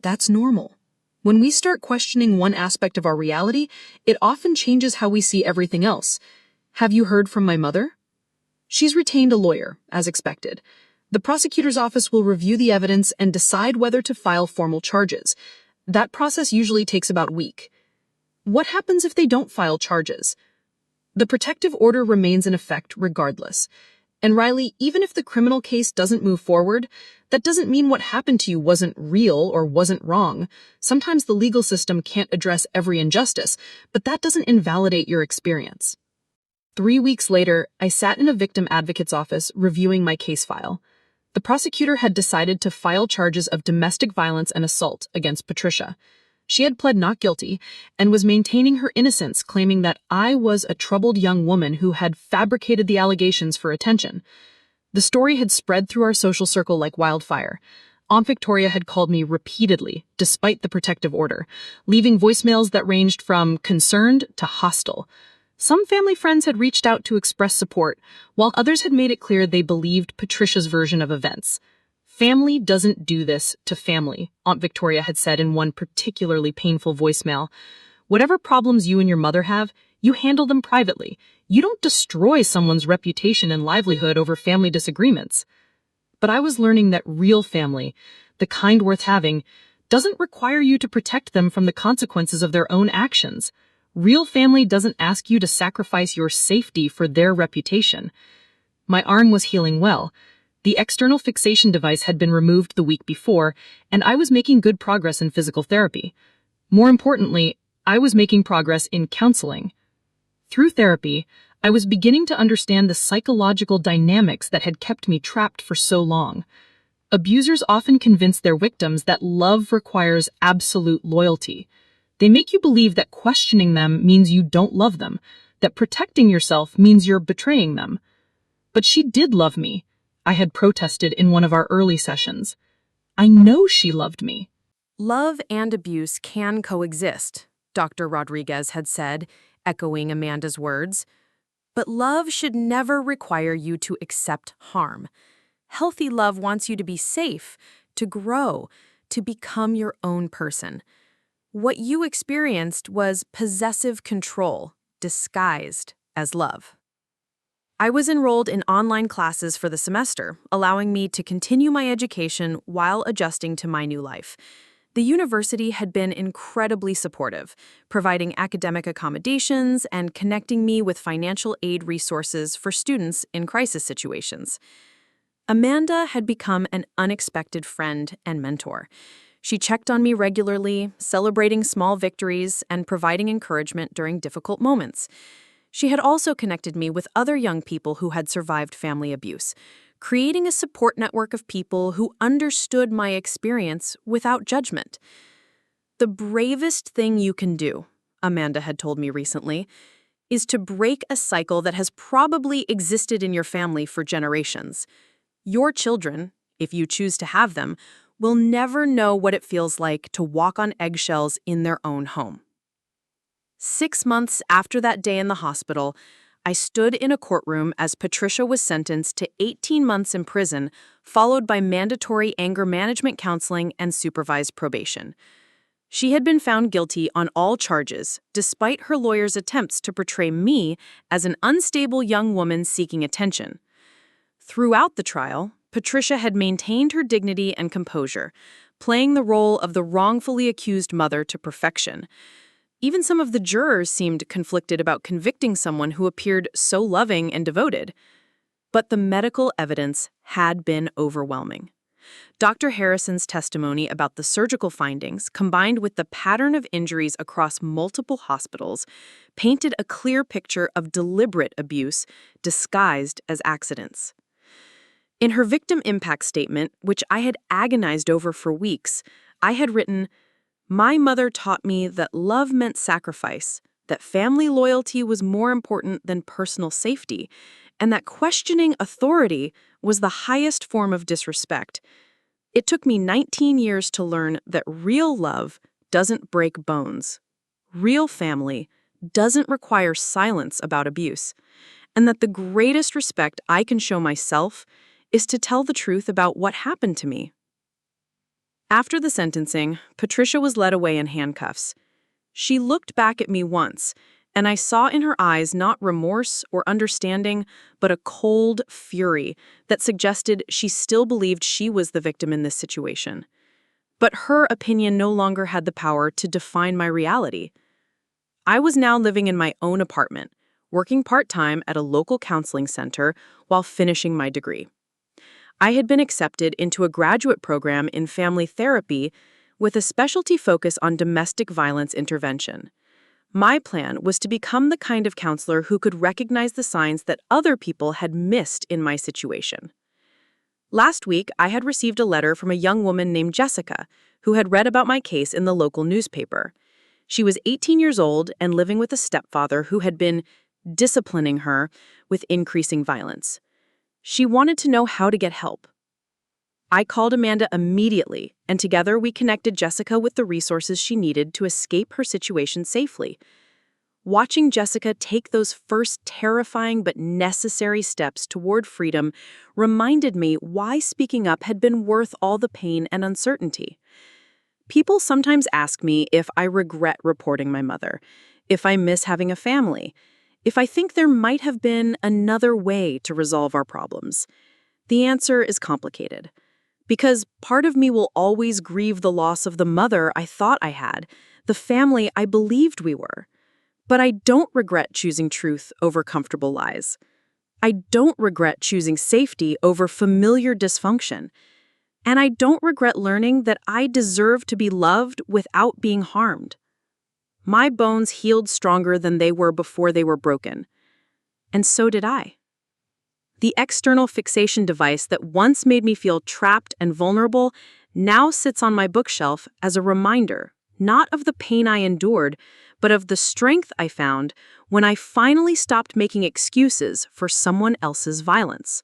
That's normal. When we start questioning one aspect of our reality, it often changes how we see everything else. "Have you heard from my mother?" "She's retained a lawyer, as expected. The prosecutor's office will review the evidence and decide whether to file formal charges. That process usually takes about a week." "What happens if they don't file charges?" "The protective order remains in effect regardless. And Riley, even if the criminal case doesn't move forward, that doesn't mean what happened to you wasn't real or wasn't wrong. Sometimes the legal system can't address every injustice, but that doesn't invalidate your experience." 3 weeks later, I sat in a victim advocate's office reviewing my case file. The prosecutor had decided to file charges of domestic violence and assault against Patricia. She had pled not guilty and was maintaining her innocence, claiming that I was a troubled young woman who had fabricated the allegations for attention. The story had spread through our social circle like wildfire. Aunt Victoria had called me repeatedly, despite the protective order, leaving voicemails that ranged from concerned to hostile. Some family friends had reached out to express support, while others had made it clear they believed Patricia's version of events. "Family doesn't do this to family," Aunt Victoria had said in one particularly painful voicemail. "Whatever problems you and your mother have, you handle them privately. You don't destroy someone's reputation and livelihood over family disagreements." But I was learning that real family, the kind worth having, doesn't require you to protect them from the consequences of their own actions. Real family doesn't ask you to sacrifice your safety for their reputation. My arm was healing well. The external fixation device had been removed the week before, and I was making good progress in physical therapy. More importantly, I was making progress in counseling. Through therapy, I was beginning to understand the psychological dynamics that had kept me trapped for so long. Abusers often convince their victims that love requires absolute loyalty. They make you believe that questioning them means you don't love them, that protecting yourself means you're betraying them. But she did love me. I had protested in one of our early sessions. I know she loved me. Love and abuse can coexist, Dr. Rodriguez had said, echoing Amanda's words. But love should never require you to accept harm. Healthy love wants you to be safe, to grow, to become your own person. What you experienced was possessive control, disguised as love. I was enrolled in online classes for the semester, allowing me to continue my education while adjusting to my new life. The university had been incredibly supportive, providing academic accommodations and connecting me with financial aid resources for students in crisis situations. Amanda had become an unexpected friend and mentor. She checked on me regularly, celebrating small victories and providing encouragement during difficult moments. She had also connected me with other young people who had survived family abuse, creating a support network of people who understood my experience without judgment. The bravest thing you can do, Amanda had told me recently, is to break a cycle that has probably existed in your family for generations. Your children, if you choose to have them, will never know what it feels like to walk on eggshells in their own home. 6 months after that day in the hospital, I stood in a courtroom as Patricia was sentenced to 18 months in prison, followed by mandatory anger management counseling and supervised probation. She had been found guilty on all charges, despite her lawyer's attempts to portray me as an unstable young woman seeking attention. Throughout the trial, Patricia had maintained her dignity and composure, playing the role of the wrongfully accused mother to perfection. Even some of the jurors seemed conflicted about convicting someone who appeared so loving and devoted. But the medical evidence had been overwhelming. Dr. Harrison's testimony about the surgical findings, combined with the pattern of injuries across multiple hospitals, painted a clear picture of deliberate abuse disguised as accidents. In her victim impact statement, which I had agonized over for weeks, I had written, "My mother taught me that love meant sacrifice, that family loyalty was more important than personal safety, and that questioning authority was the highest form of disrespect. It took me 19 years to learn that real love doesn't break bones. Real family doesn't require silence about abuse, and that the greatest respect I can show myself is to tell the truth about what happened to me." After the sentencing, Patricia was led away in handcuffs. She looked back at me once, and I saw in her eyes not remorse or understanding, but a cold fury that suggested she still believed she was the victim in this situation. But her opinion no longer had the power to define my reality. I was now living in my own apartment, working part-time at a local counseling center while finishing my degree. I had been accepted into a graduate program in family therapy with a specialty focus on domestic violence intervention. My plan was to become the kind of counselor who could recognize the signs that other people had missed in my situation. Last week, I had received a letter from a young woman named Jessica, who had read about my case in the local newspaper. She was 18 years old and living with a stepfather who had been disciplining her with increasing violence. She wanted to know how to get help. I called Amanda immediately, and together we connected Jessica with the resources she needed to escape her situation safely. Watching Jessica take those first terrifying but necessary steps toward freedom reminded me why speaking up had been worth all the pain and uncertainty. People sometimes ask me if I regret reporting my mother, if I miss having a family, if I think there might have been another way to resolve our problems. The answer is complicated. Because part of me will always grieve the loss of the mother I thought I had, the family I believed we were. But I don't regret choosing truth over comfortable lies. I don't regret choosing safety over familiar dysfunction. And I don't regret learning that I deserve to be loved without being harmed. My bones healed stronger than they were before they were broken. And so did I. The external fixation device that once made me feel trapped and vulnerable now sits on my bookshelf as a reminder, not of the pain I endured, but of the strength I found when I finally stopped making excuses for someone else's violence.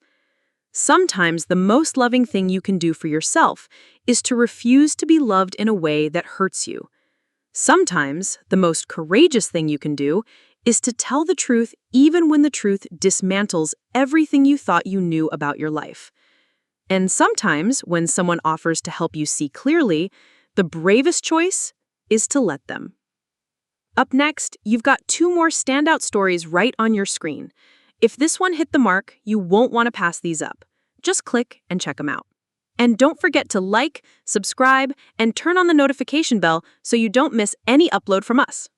Sometimes the most loving thing you can do for yourself is to refuse to be loved in a way that hurts you. Sometimes the most courageous thing you can do is to tell the truth even when the truth dismantles everything you thought you knew about your life. And sometimes when someone offers to help you see clearly, the bravest choice is to let them. Up next, you've got 2 more standout stories right on your screen. If this one hit the mark, you won't want to pass these up. Just click and check them out. And don't forget to like, subscribe, and turn on the notification bell so you don't miss any upload from us.